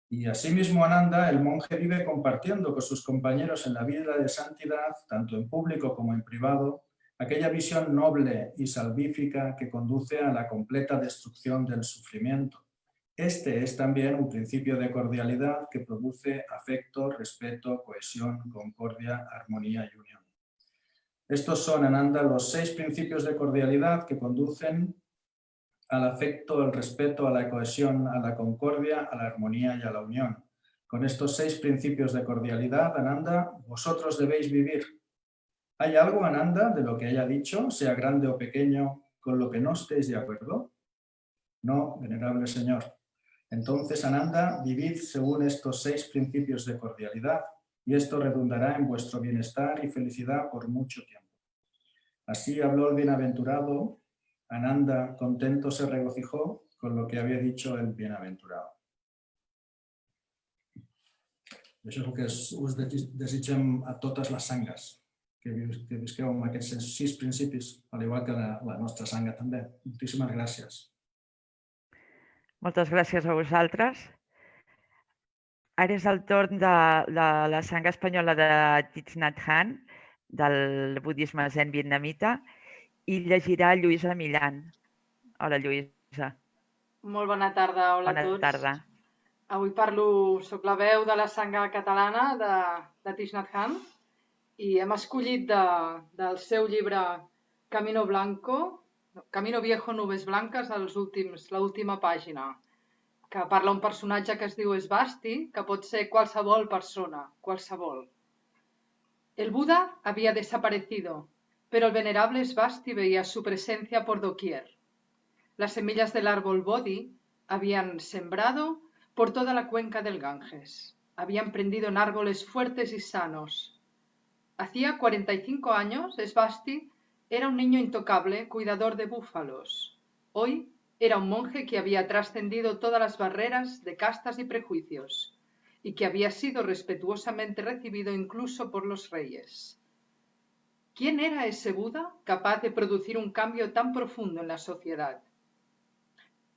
Y asimismo, Ananda, el monje, vive compartiendo con sus compañeros en la vida de santidad, tanto en público como en privado, aquella visión noble y salvífica que conduce a la completa destrucción del sufrimiento. Este es también un principio de cordialidad que produce afecto, respeto, cohesión, concordia, armonía y unión. Estos son, Ananda, los 6 principios de cordialidad que conducen al afecto, al respeto, a la cohesión, a la concordia, a la armonía y a la unión. Con estos 6 principios de cordialidad, Ananda, vosotros debéis vivir. ¿Hay algo, Ananda, de lo que haya dicho, sea grande o pequeño, con lo que no estéis de acuerdo? No, venerable señor. Entonces, Ananda, vivid según estos 6 principios de cordialidad, y esto redundará en vuestro bienestar y felicidad por mucho tiempo. Así habló el bienaventurado. Ananda, contento, se regocijó con lo que había dicho el bienaventurado. Això és el que us desitgem a totes les sangues, que visqueu amb aquests 6 principis, al igual que la nostra sanga també. Moltíssimes gràcies. Moltes gràcies a vosaltres. Ara és el torn de la sanga espanyola de Thich Nhat Hanh, del budisme zen vietnamita, i llegirà Lluïsa Millan. Hola, Lluïsa. Molt bona tarda, hola a tots. Bona tarda. Avui soc la veu de la sanga catalana de Thich Nhat Hanh i hem escollit del seu llibre Camino Viejo, Nubes Blanques, l'última pàgina, que parla un personatge que es diu Svasti, que pot ser qualsevol persona, qualsevol. El Buda había desaparecido, pero el venerable Svasti veía su presencia por doquier. Las semillas del árbol Bodhi habían sembrado por toda la cuenca del Ganges. Habían prendido en árboles fuertes y sanos. Hacía 45 años, Svasti era un niño intocable, cuidador de búfalos. Hoy era un monje que había trascendido todas las barreras de castas y prejuicios y que había sido respetuosamente recibido incluso por los reyes. ¿Quién era ese Buda capaz de producir un cambio tan profundo en la sociedad?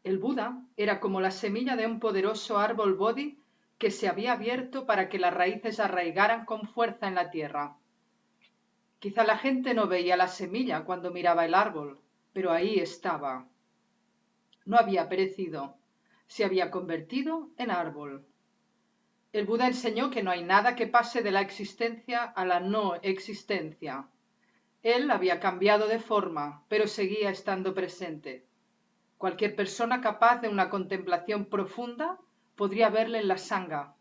El Buda era como la semilla de un poderoso árbol Bodhi que se había abierto para que las raíces arraigaran con fuerza en la tierra. Quizá la gente no veía la semilla cuando miraba el árbol, pero ahí estaba. No había perecido, se había convertido en árbol. El Buda enseñó que no hay nada que pase de la existencia a la no existencia. Él había cambiado de forma, pero seguía estando presente. Cualquier persona capaz de una contemplación profunda podría verle en la sanga,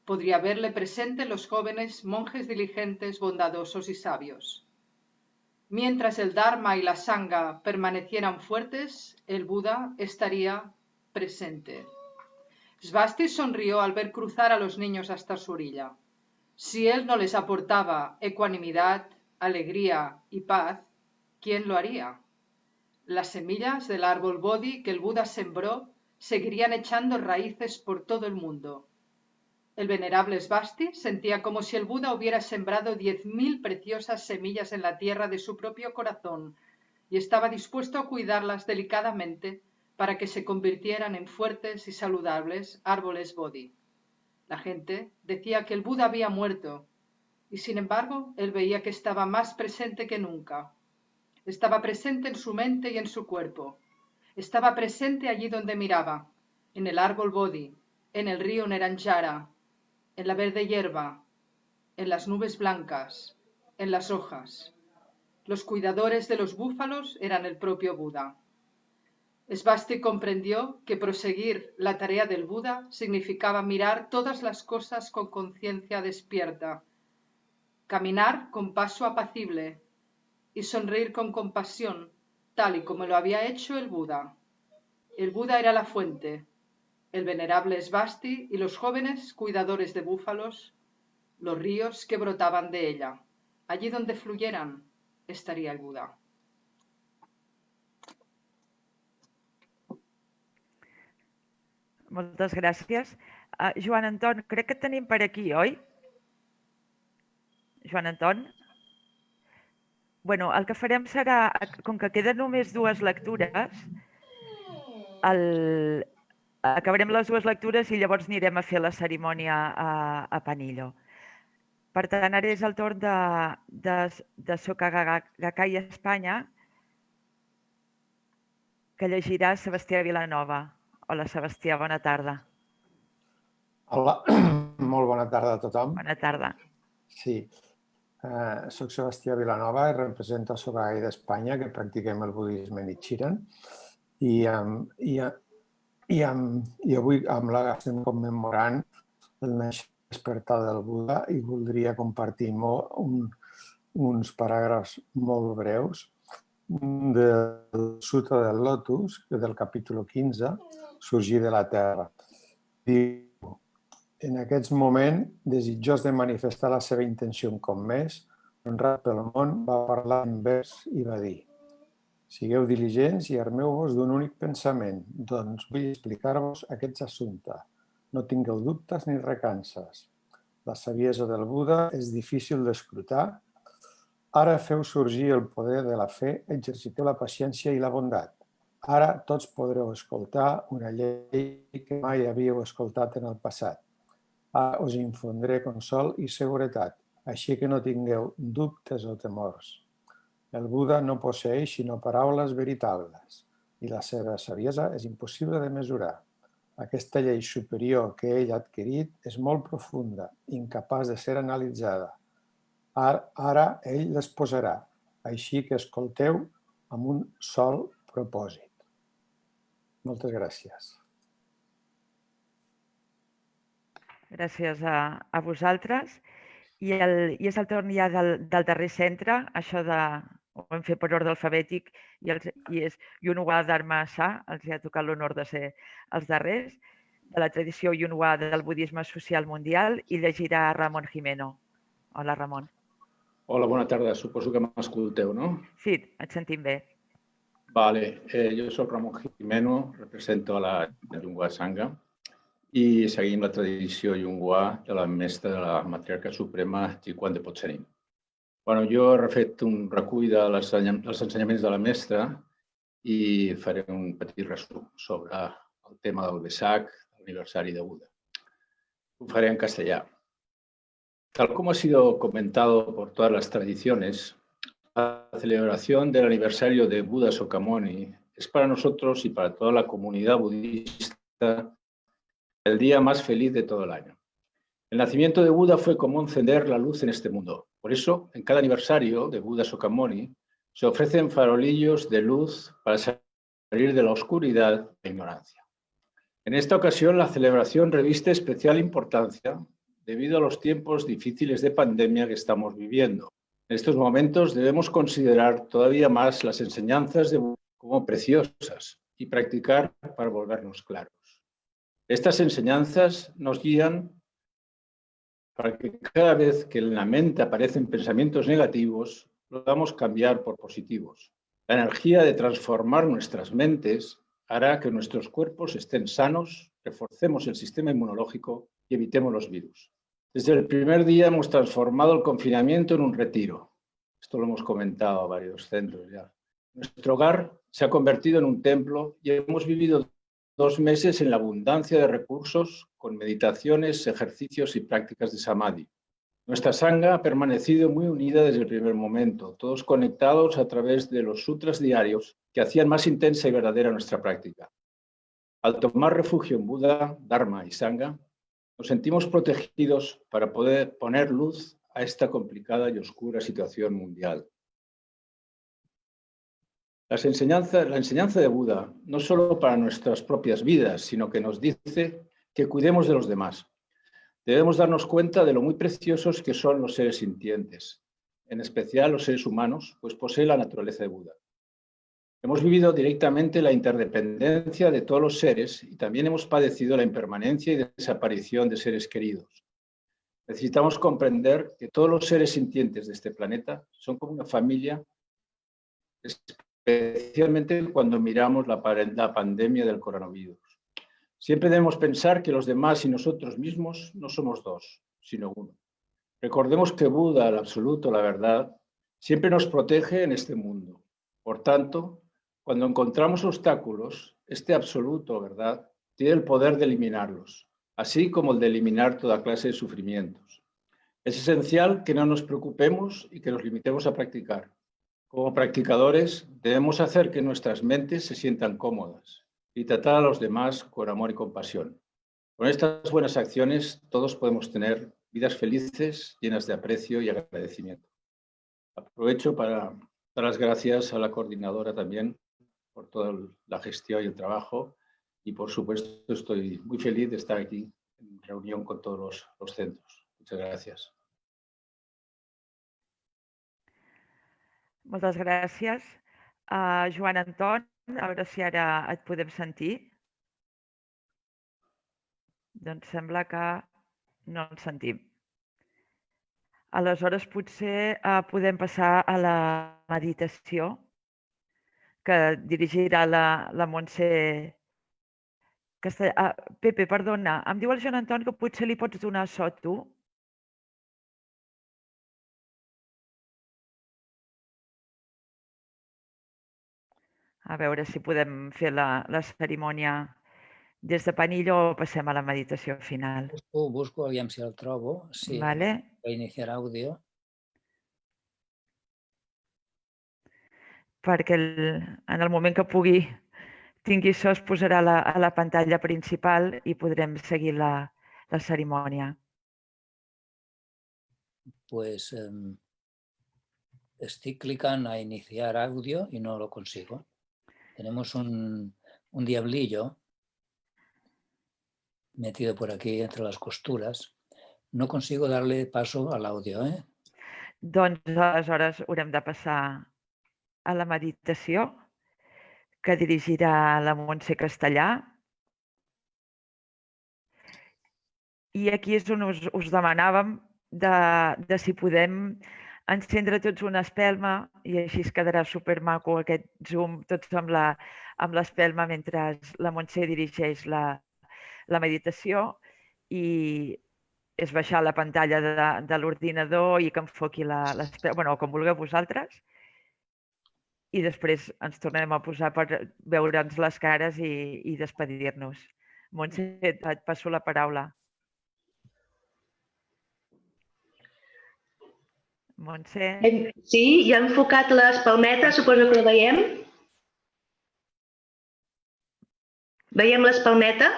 podría verle presente en los jóvenes monjes diligentes, bondadosos y sabios. Mientras el Dharma y la sanga permanecieran fuertes, el Buda estaría presente. Svasti sonrió al ver cruzar a los niños hasta su orilla. Si él no les aportaba ecuanimidad, alegría y paz, ¿quién lo haría? Las semillas del árbol Bodhi que el Buda sembró seguirían echando raíces por todo el mundo. El venerable Svasti sentía como si el Buda hubiera sembrado 10.000 preciosas semillas en la tierra de su propio corazón y estaba dispuesto a cuidarlas delicadamente para que se convirtieran en fuertes y saludables árboles Bodhi. La gente decía que el Buda había muerto y sin embargo él veía que estaba más presente que nunca. Estaba presente en su mente y en su cuerpo. Estaba presente allí donde miraba, en el árbol Bodhi, en el río Neranjara, en la verde hierba, en las nubes blancas, en las hojas. Los cuidadores de los búfalos eran el propio Buda. Svasti comprendió que proseguir la tarea del Buda significaba mirar todas las cosas con conciencia despierta, caminar con paso apacible y sonreír con compasión, tal y como lo había hecho el Buda. El Buda era la fuente, el venerable Svasti y los jóvenes cuidadores de búfalos, los ríos que brotaban de ella. Allí donde fluyeran estaría el Buda. Moltes gràcies. Joan Anton, crec que et tenim per aquí, oi? Joan Anton? Bueno, el que farem serà, com que queden només 2 lectures, acabarem les 2 lectures i llavors anirem a fer la cerimònia a Panillo. Per tant, ara és el torn de Soka Gakkai Espanya, que llegirà Sebastià Vilanova. Hola, Sebastià, bona tarda. Hola, molt bona tarda a tothom. Bona tarda. Sí, soc Sebastià Vilanova i represento Soka Gakkai d'Espanya, que practiquem el budisme Nichiren. I avui estem commemorant el despertar del Buda i voldria compartir uns paràgrafs molt breus del Sutra del Lotus, del capítol 15, Sorgir de la Terra. Diu, en aquest moment, desitjós de manifestar la seva intenció un cop més, honrat pel món, va parlar en vers i va dir: sigueu diligents i armeu-vos d'un únic pensament, doncs vull explicar-vos aquests assumptes. No tingueu dubtes ni recances. La saviesa del Buda és difícil d'escrutar. Ara feu sorgir el poder de la fe, exerciteu la paciència i la bondat. Ara tots podreu escoltar una llei que mai havíeu escoltat en el passat. Ara us infondré consol i seguretat, així que no tingueu dubtes o temors. El Buda no posseeix sinó paraules veritables i la seva saviesa és impossible de mesurar. Aquesta llei superior que ell ha adquirit és molt profunda, incapaç de ser analitzada. Ara ell les posarà, així que escolteu amb un sol propòsit. Moltes gràcies. Gràcies a vosaltres. I és el torn ja del darrer centre, això ho hem fet per ordre alfabètic i és Yunhua Dharma Sa, els ha tocat l'honor de ser els darrers, de la tradició Yunhua del budisme social mundial, i llegirà Ramon Jimeno. Hola, Ramon. Hola, bona tarda. Suposo que m'escolteu, no? Sí, et sentim bé. Vale, jo soc Ramon Jimeno, represento a la Yunhua Sangha i seguim la tradició Yunhua de la mestra de la matriarca suprema Jiquan de Potsenin. Jo he refet un recull dels ensenyaments de la mestra i faré un petit resum sobre el tema del Vesak, l'aniversari de Buda. Lo faré en castellà. Tal como ha sido comentado por todas las tradiciones, la celebración del aniversario de Buda Shakyamuni es para nosotros y para toda la comunidad budista el día más feliz de todo el año. El nacimiento de Buda fue como encender la luz en este mundo. Por eso, en cada aniversario de Buda Shakyamuni se ofrecen farolillos de luz para salir de la oscuridad e ignorancia. En esta ocasión, la celebración reviste especial importancia debido a los tiempos difíciles de pandemia que estamos viviendo. En estos momentos debemos considerar todavía más las enseñanzas de Buda como preciosas y practicar para volvernos claros. Estas enseñanzas nos guían para que cada vez que en la mente aparecen pensamientos negativos, los podamos cambiar por positivos. La energía de transformar nuestras mentes hará que nuestros cuerpos estén sanos, reforcemos el sistema inmunológico y evitemos los virus. Desde el primer día hemos transformado el confinamiento en un retiro. Esto lo hemos comentado a varios centros ya. Nuestro hogar se ha convertido en un templo y hemos vivido 2 meses en la abundancia de recursos con meditaciones, ejercicios y prácticas de samadhi. Nuestra sangha ha permanecido muy unida desde el primer momento, todos conectados a través de los sutras diarios que hacían más intensa y verdadera nuestra práctica. Al tomar refugio en Buda, Dharma y Sangha, nos sentimos protegidos para poder poner luz a esta complicada y oscura situación mundial. La enseñanza de Buda no solo para nuestras propias vidas, sino que nos dice que cuidemos de los demás. Debemos darnos cuenta de lo muy preciosos que son los seres sintientes, en especial los seres humanos, pues poseen la naturaleza de Buda. Hemos vivido directamente la interdependencia de todos los seres y también hemos padecido la impermanencia y desaparición de seres queridos. Necesitamos comprender que todos los seres sintientes de este planeta son como una familia, especialmente cuando miramos la pandemia del coronavirus. Siempre debemos pensar que los demás y nosotros mismos no somos 2, sino 1. Recordemos que Buda, el absoluto, la verdad, siempre nos protege en este mundo. Por tanto, cuando encontramos obstáculos, este absoluto, verdad, tiene el poder de eliminarlos, así como el de eliminar toda clase de sufrimientos. Es esencial que no nos preocupemos y que nos limitemos a practicar. Como practicadores, debemos hacer que nuestras mentes se sientan cómodas y tratar a los demás con amor y compasión. Con estas buenas acciones, todos podemos tener vidas felices, llenas de aprecio y agradecimiento. Aprovecho para dar las gracias a la coordinadora también por toda la gestión y el trabajo. Y, por supuesto, estoy muy feliz de estar aquí en reunión con todos los centros. Muchas gracias. Moltes gràcies. Joan Anton, a veure si ara et podem sentir. Doncs sembla que no ens sentim. Aleshores, potser podem passar a la meditació que dirigirà la Montse Castellà. Pepe, perdona, em diu el Joan Anton que potser li pots donar so tu. A veure si podem fer la cerimònia des de Panillo o passem a la meditació final. Busco, aviam si el trobo. Sí, Vale. a iniciar àudio. Perquè en el moment que tingui so es posarà a la pantalla principal i podrem seguir la cerimònia. Pues estoy clicando a iniciar audio y no lo consigo. Tenemos un diablillo metido por aquí entre las costuras. No consigo darle paso al audio. Doncs aleshores haurem de passar a la meditació que dirigirà la Montse Castellà. I aquí és on us demanàvem de si podem encendre tots una espelma i així es quedarà supermaco aquest Zoom, tots amb l'espelma mentre la Montse dirigeix la meditació i és baixar la pantalla de l'ordinador i que enfoqui l'espelma, bueno, com vulgueu vosaltres. I després ens tornem a posar per veure'ns les cares i despedir-nos. Montse, et passo la paraula. Montse. Sí, ja he enfocat les palmetes, suposo que ho veiem. Veiem l'espalmeta?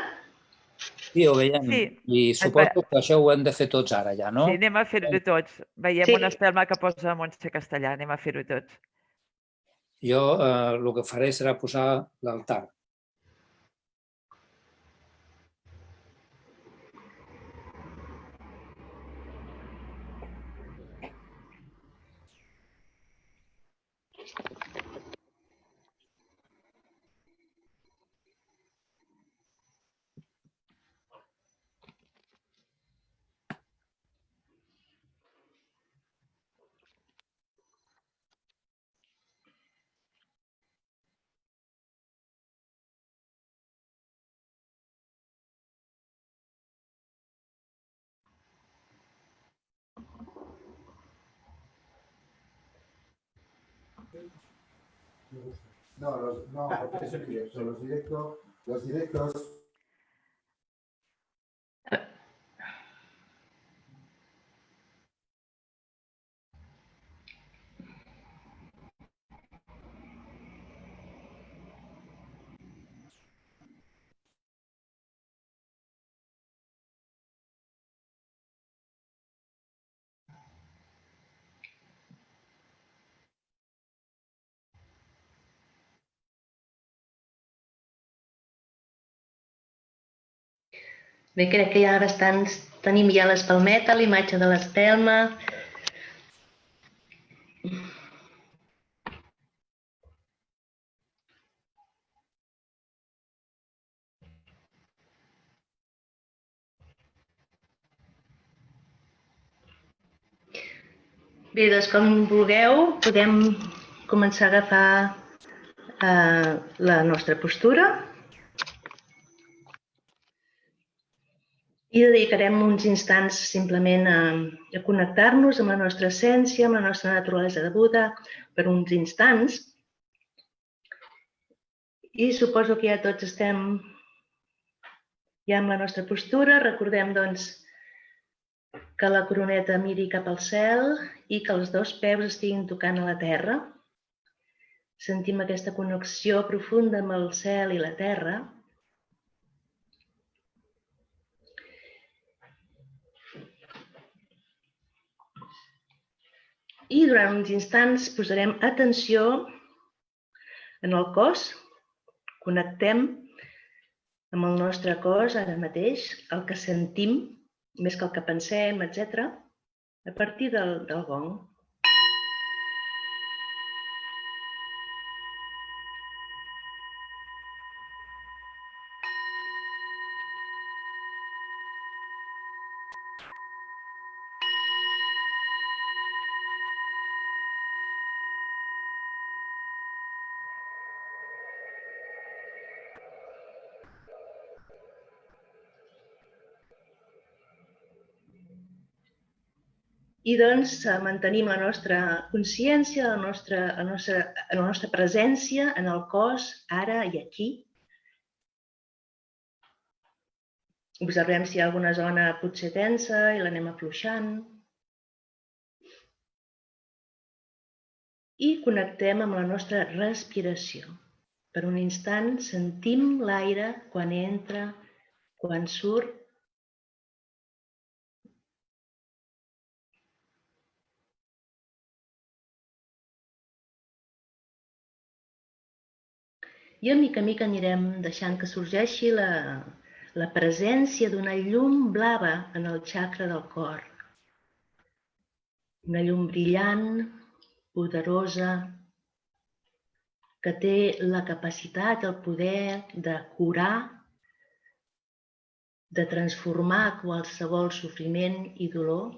Sí, ho veiem. Sí. I suposo que això ho hem de fer tots ara ja, no? Sí, anem a fer-ho tots. Veiem una espelma que posa Montse Castellà, anem a fer-ho tots. Jo el que faré serà posar l'altar. No, porque son directos. Los directos. Bé, crec que ja tenim ja l'espalmeta, l'imatge de l'espelma. Bé, doncs com vulgueu, podem començar a agafar la nostra postura. I dedicarem uns instants simplement a connectar-nos amb la nostra essència, amb la nostra naturalesa de Buda, per uns instants. I suposo que ja tots estem ja amb la nostra postura. Recordem, doncs, que la coroneta miri cap al cel i que els dos peus estiguin tocant a la terra. Sentim aquesta connexió profunda amb el cel i la terra. I durant uns instants posarem atenció en el cos, Connectem amb el nostre cos ara mateix, el que sentim, més que el que pensem, etc., a partir del gong. I doncs mantenim la nostra consciència, la nostra presència en el cos, ara i aquí. Observem si hi ha alguna zona potser tensa i l'anem afluixant. I connectem amb la nostra respiració. Per un instant sentim l'aire quan entra, quan surt. I a mica anirem deixant que sorgeixi la presència d'una llum blava en el xacra del cor. Una llum brillant, poderosa, que té la capacitat, el poder de curar, de transformar qualsevol sofriment i dolor,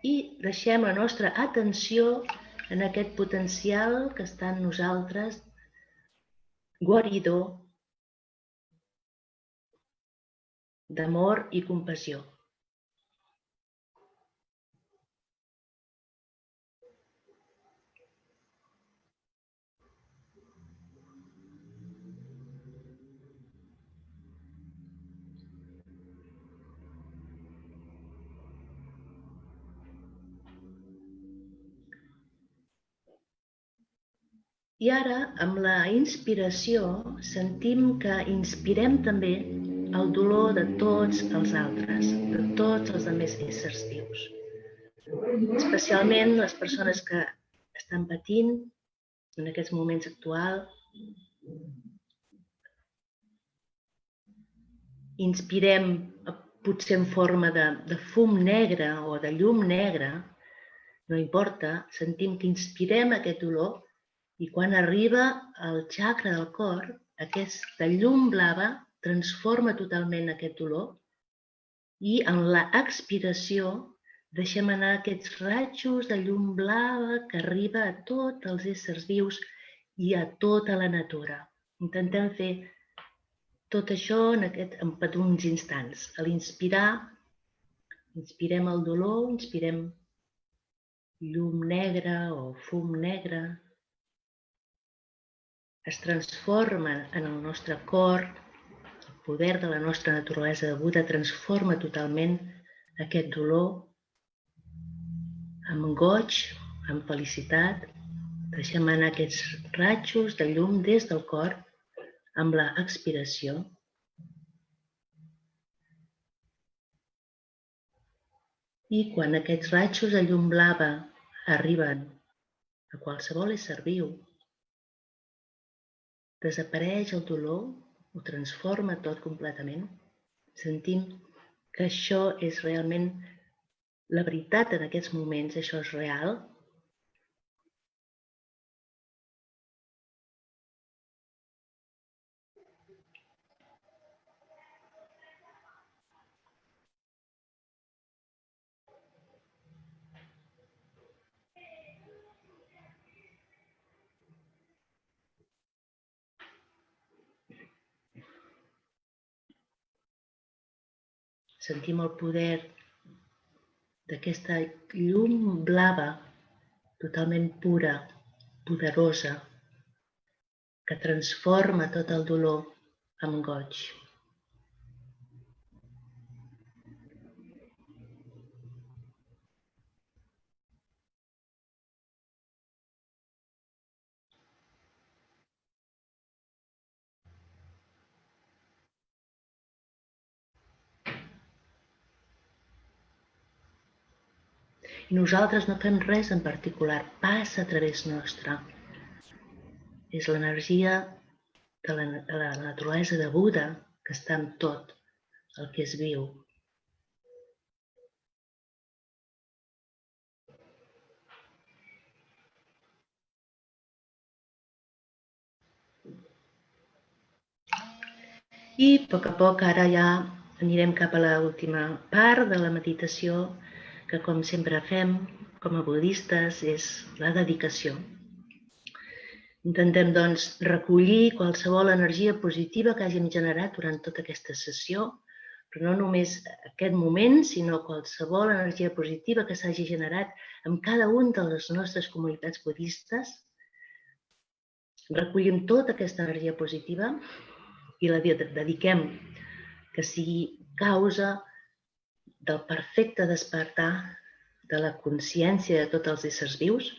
i deixem la nostra atenció en aquest potencial que està en nosaltres, guaridor, d'amor i compassió. I ara, amb la inspiració, sentim que inspirem també el dolor de tots els altres, de tots els altres éssers vius. Especialment les persones que estan patint en aquests moments actuals. Inspirem, potser en forma de fum negre o de llum negra, no importa, sentim que inspirem aquest dolor i quan arriba al xacra del cor, aquesta llum blava transforma totalment aquest dolor i en l'expiració deixem anar aquests rajos de llum blava que arriba a tots els éssers vius i a tota la natura. Intentem fer tot això en uns instants. A l'inspirar, inspirem el dolor, inspirem llum negra o fum negre. Es transforma en el nostre cor, el poder de la nostra naturalesa de Buda transforma totalment aquest dolor amb goig, amb felicitat. Deixem anar aquests rajos de llum des del cor amb l'expiració. I quan aquests rajos de llum blava arriben a qualsevol ésser viu, desapareix el dolor, ho transforma tot completament. Sentim que això és realment la veritat en aquests moments, això és real. Sentim el poder d'aquesta llum blava, totalment pura, poderosa, que transforma tot el dolor en goig. I nosaltres no fem res en particular, passa a través nostre. És l'energia de la naturalesa de Buda que està en tot el que és viu. I a poc ara ja anirem cap a l'última part de la meditació, que com sempre fem com a budistes és la dedicació. Intentem doncs recollir qualsevol energia positiva que hàgim generat durant tota aquesta sessió, però no només aquest moment, sinó qualsevol energia positiva que s'hagi generat en cada una de les nostres comunitats budistes. Recollim tota aquesta energia positiva i la dediquem que sigui causa del perfecte despertar de la consciència de tots els éssers vius.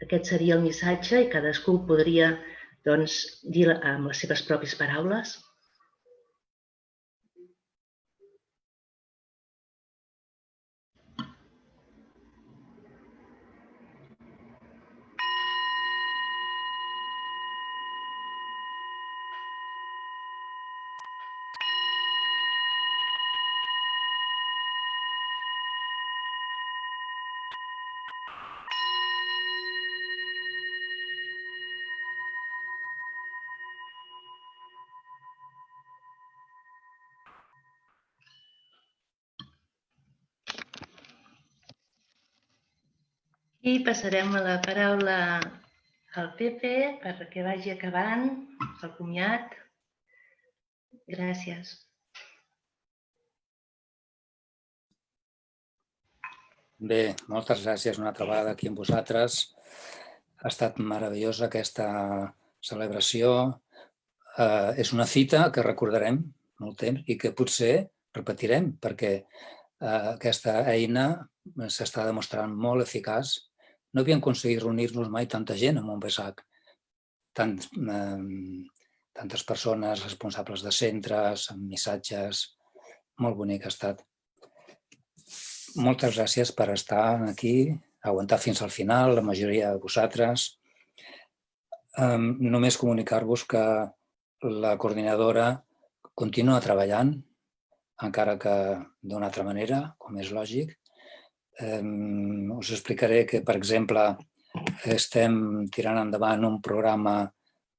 Aquest seria el missatge i cadascú podria dir amb les seves pròpies paraules. I passarem la paraula al Pepe perquè vagi acabant el comiat. Gràcies. Bé, moltes gràcies una altra vegada aquí amb vosaltres. Ha estat meravellosa aquesta celebració. És una cita que recordarem molt temps i que potser repetirem perquè aquesta eina s'està demostrant molt eficaç. No havíem aconseguit reunir-nos mai tanta gent en un Vesak. Tantes persones responsables de centres, amb missatges. Molt bonic ha estat. Moltes gràcies per estar aquí, aguantar fins al final, la majoria de vosaltres. Només comunicar-vos que la coordinadora continua treballant, encara que d'una altra manera, com és lògic. Us explicaré que, per exemple, estem tirant endavant un programa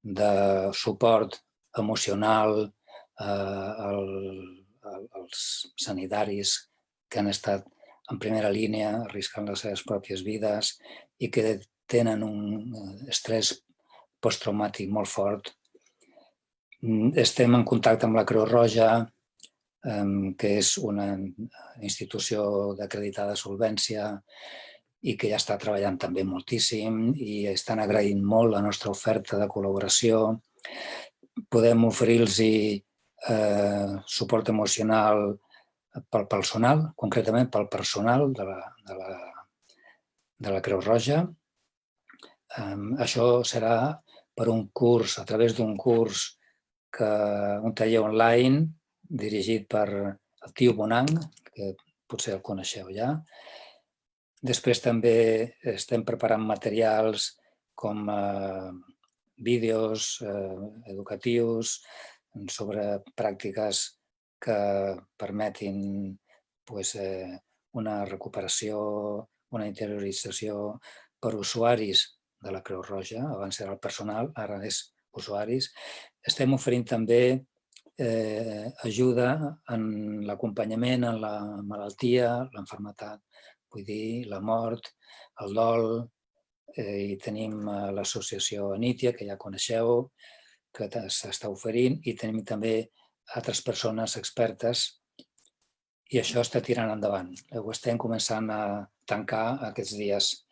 de suport emocional als sanitaris que han estat en primera línia, arriscant les seves pròpies vides i que tenen un estrès posttraumàtic molt fort. Estem en contacte amb la Creu Roja, que és una institució d'acreditada solvència i que ja està treballant també moltíssim i estan agraint molt la nostra oferta de col·laboració. Podem oferir-los suport emocional pel personal, concretament pel personal de la Creu Roja. Això serà per un curs, a través d'un curs, un taller online dirigit per el tio Bonang, que potser el coneixeu ja. Després també estem preparant materials com vídeos educatius sobre pràctiques que permetin una recuperació, una interiorització per usuaris de la Creu Roja. Abans era el personal, ara és usuaris. Estem oferint també ajuda en l'acompanyament en la malaltia, l'enfermetat, vull dir, la mort, el dol. I tenim l'associació Anitia, que ja coneixeu, que s'està oferint, i tenim també altres persones expertes i això està tirant endavant. Ho estem començant a tancar aquests dies.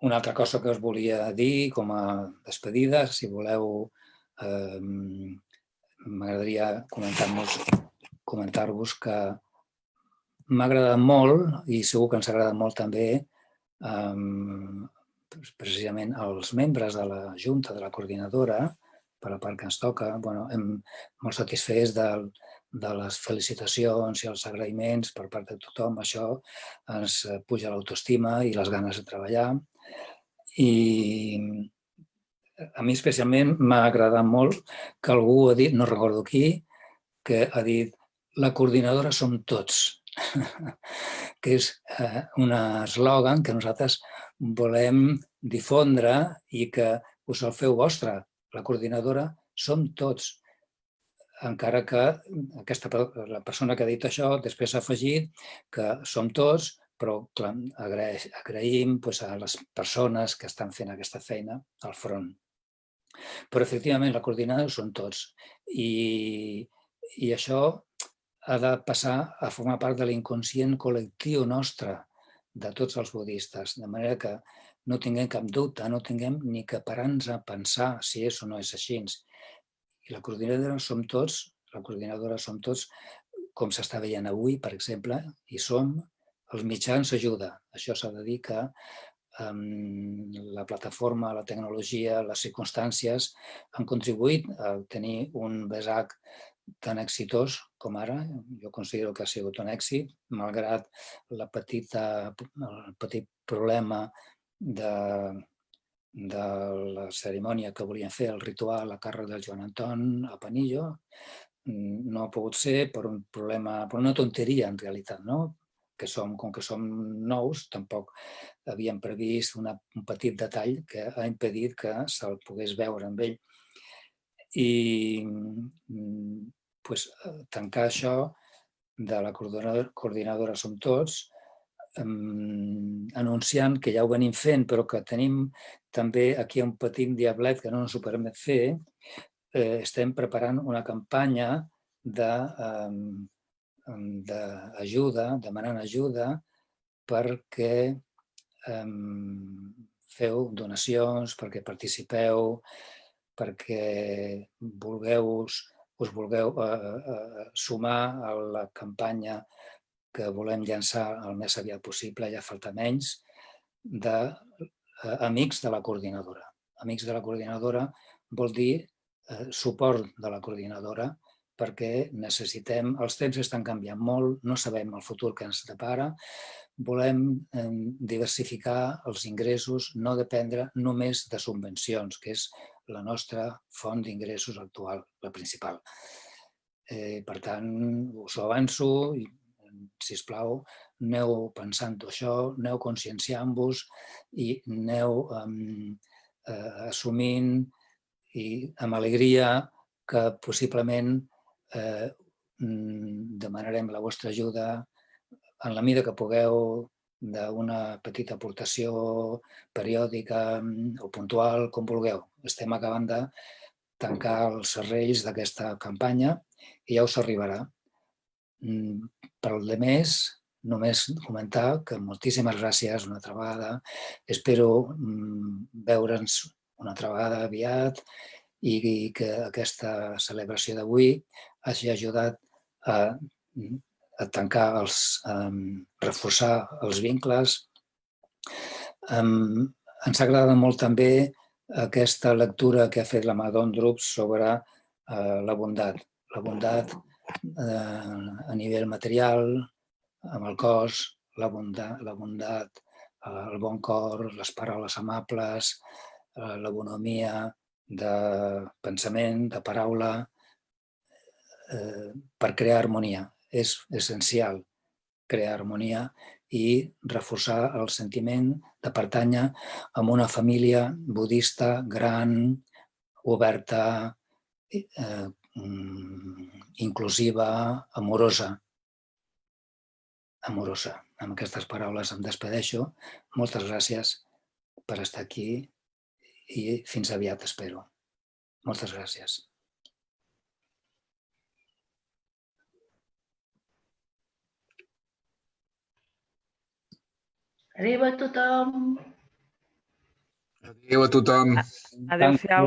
Una altra cosa que us volia dir com a despedida, si voleu, m'agradaria comentar-vos que m'ha agradat molt, i segur que ens agrada molt també, precisament els membres de la Junta, de la coordinadora, per la part que ens toca, molt satisfets de les felicitacions i els agraïments per part de tothom. Això ens puja l'autoestima i les ganes de treballar. I a mi especialment m'ha agradat molt que algú ha dit, no recordo qui, que ha dit la coordinadora som tots, que és un eslògan que nosaltres volem difondre i que us el feu vostre. La coordinadora som tots, encara que la persona que ha dit això després ha afegit que som tots, però clar, agraïm a les persones que estan fent aquesta feina al front. Però efectivament la coordinadora són tots i això ha de passar a formar part de l'inconscient col·lectiu nostre, de tots els budistes, de manera que no tinguem cap dubte, no tinguem ni que parar-nos a pensar si és o no és així. I la coordinadora som tots, com s'està veient avui, per exemple, i som els mitjans ajuda. Això s'ha de dir que la plataforma, la tecnologia, les circumstàncies han contribuït a tenir un BESAC tan exitós com ara. Jo considero que ha sigut un èxit, malgrat el petit problema de la cerimònia que volien fer, el ritual a càrrec del Joan Anton a Panillo. No ha pogut ser per un problema, per una tonteria en realitat, no? Com que som nous, tampoc havíem previst un petit detall que ha impedit que se'l pogués veure amb ell. I tancar això de la coordinadora Som Tots, anunciant que ja ho venim fent, però que tenim també aquí un petit diablet que no ens ho permet fer, estem preparant una campanya d'ajuda, demanant ajuda perquè feu donacions, perquè participeu, perquè us vulgueu sumar a la campanya que volem llançar el més aviat possible, ja falta menys, d'Amics de la Coordinadora. Amics de la Coordinadora vol dir suport de la coordinadora, perquè necessitem, els temps estan canviant molt, no sabem el futur que ens depara, volem diversificar els ingressos, no dependre només de subvencions, que és la nostra font d'ingressos actual, la principal. Per tant, us ho avanço, sisplau, aneu pensant això, aneu conscienciant-vos i aneu assumint i amb alegria que possiblement demanarem la vostra ajuda en la mida que pugueu, d'una petita aportació periòdica o puntual, com vulgueu. Estem acabant de tancar els serrells d'aquesta campanya i ja us arribarà. Per al de més, només comentar que moltíssimes gràcies una altra vegada. Espero veure'ns una altra vegada aviat i que aquesta celebració d'avui hagi ajudat a tancar, reforçar els vincles. Ens agrada molt també aquesta lectura que ha fet la Madone Drups sobre la bondat. La bondat a nivell material, amb el cos, la bondat, el bon cor, les paraules amables, la bonomia de pensament, de paraula, per crear harmonia. És essencial crear harmonia i reforçar el sentiment de pertànyer a una família budista gran, oberta, inclusiva, amorosa. Amorosa. Amb aquestes paraules em despedeixo. Moltes gràcies per estar aquí i fins aviat, espero. Moltes gràcies. Adéu a tothom. Adéu a tothom. Adéu-siau.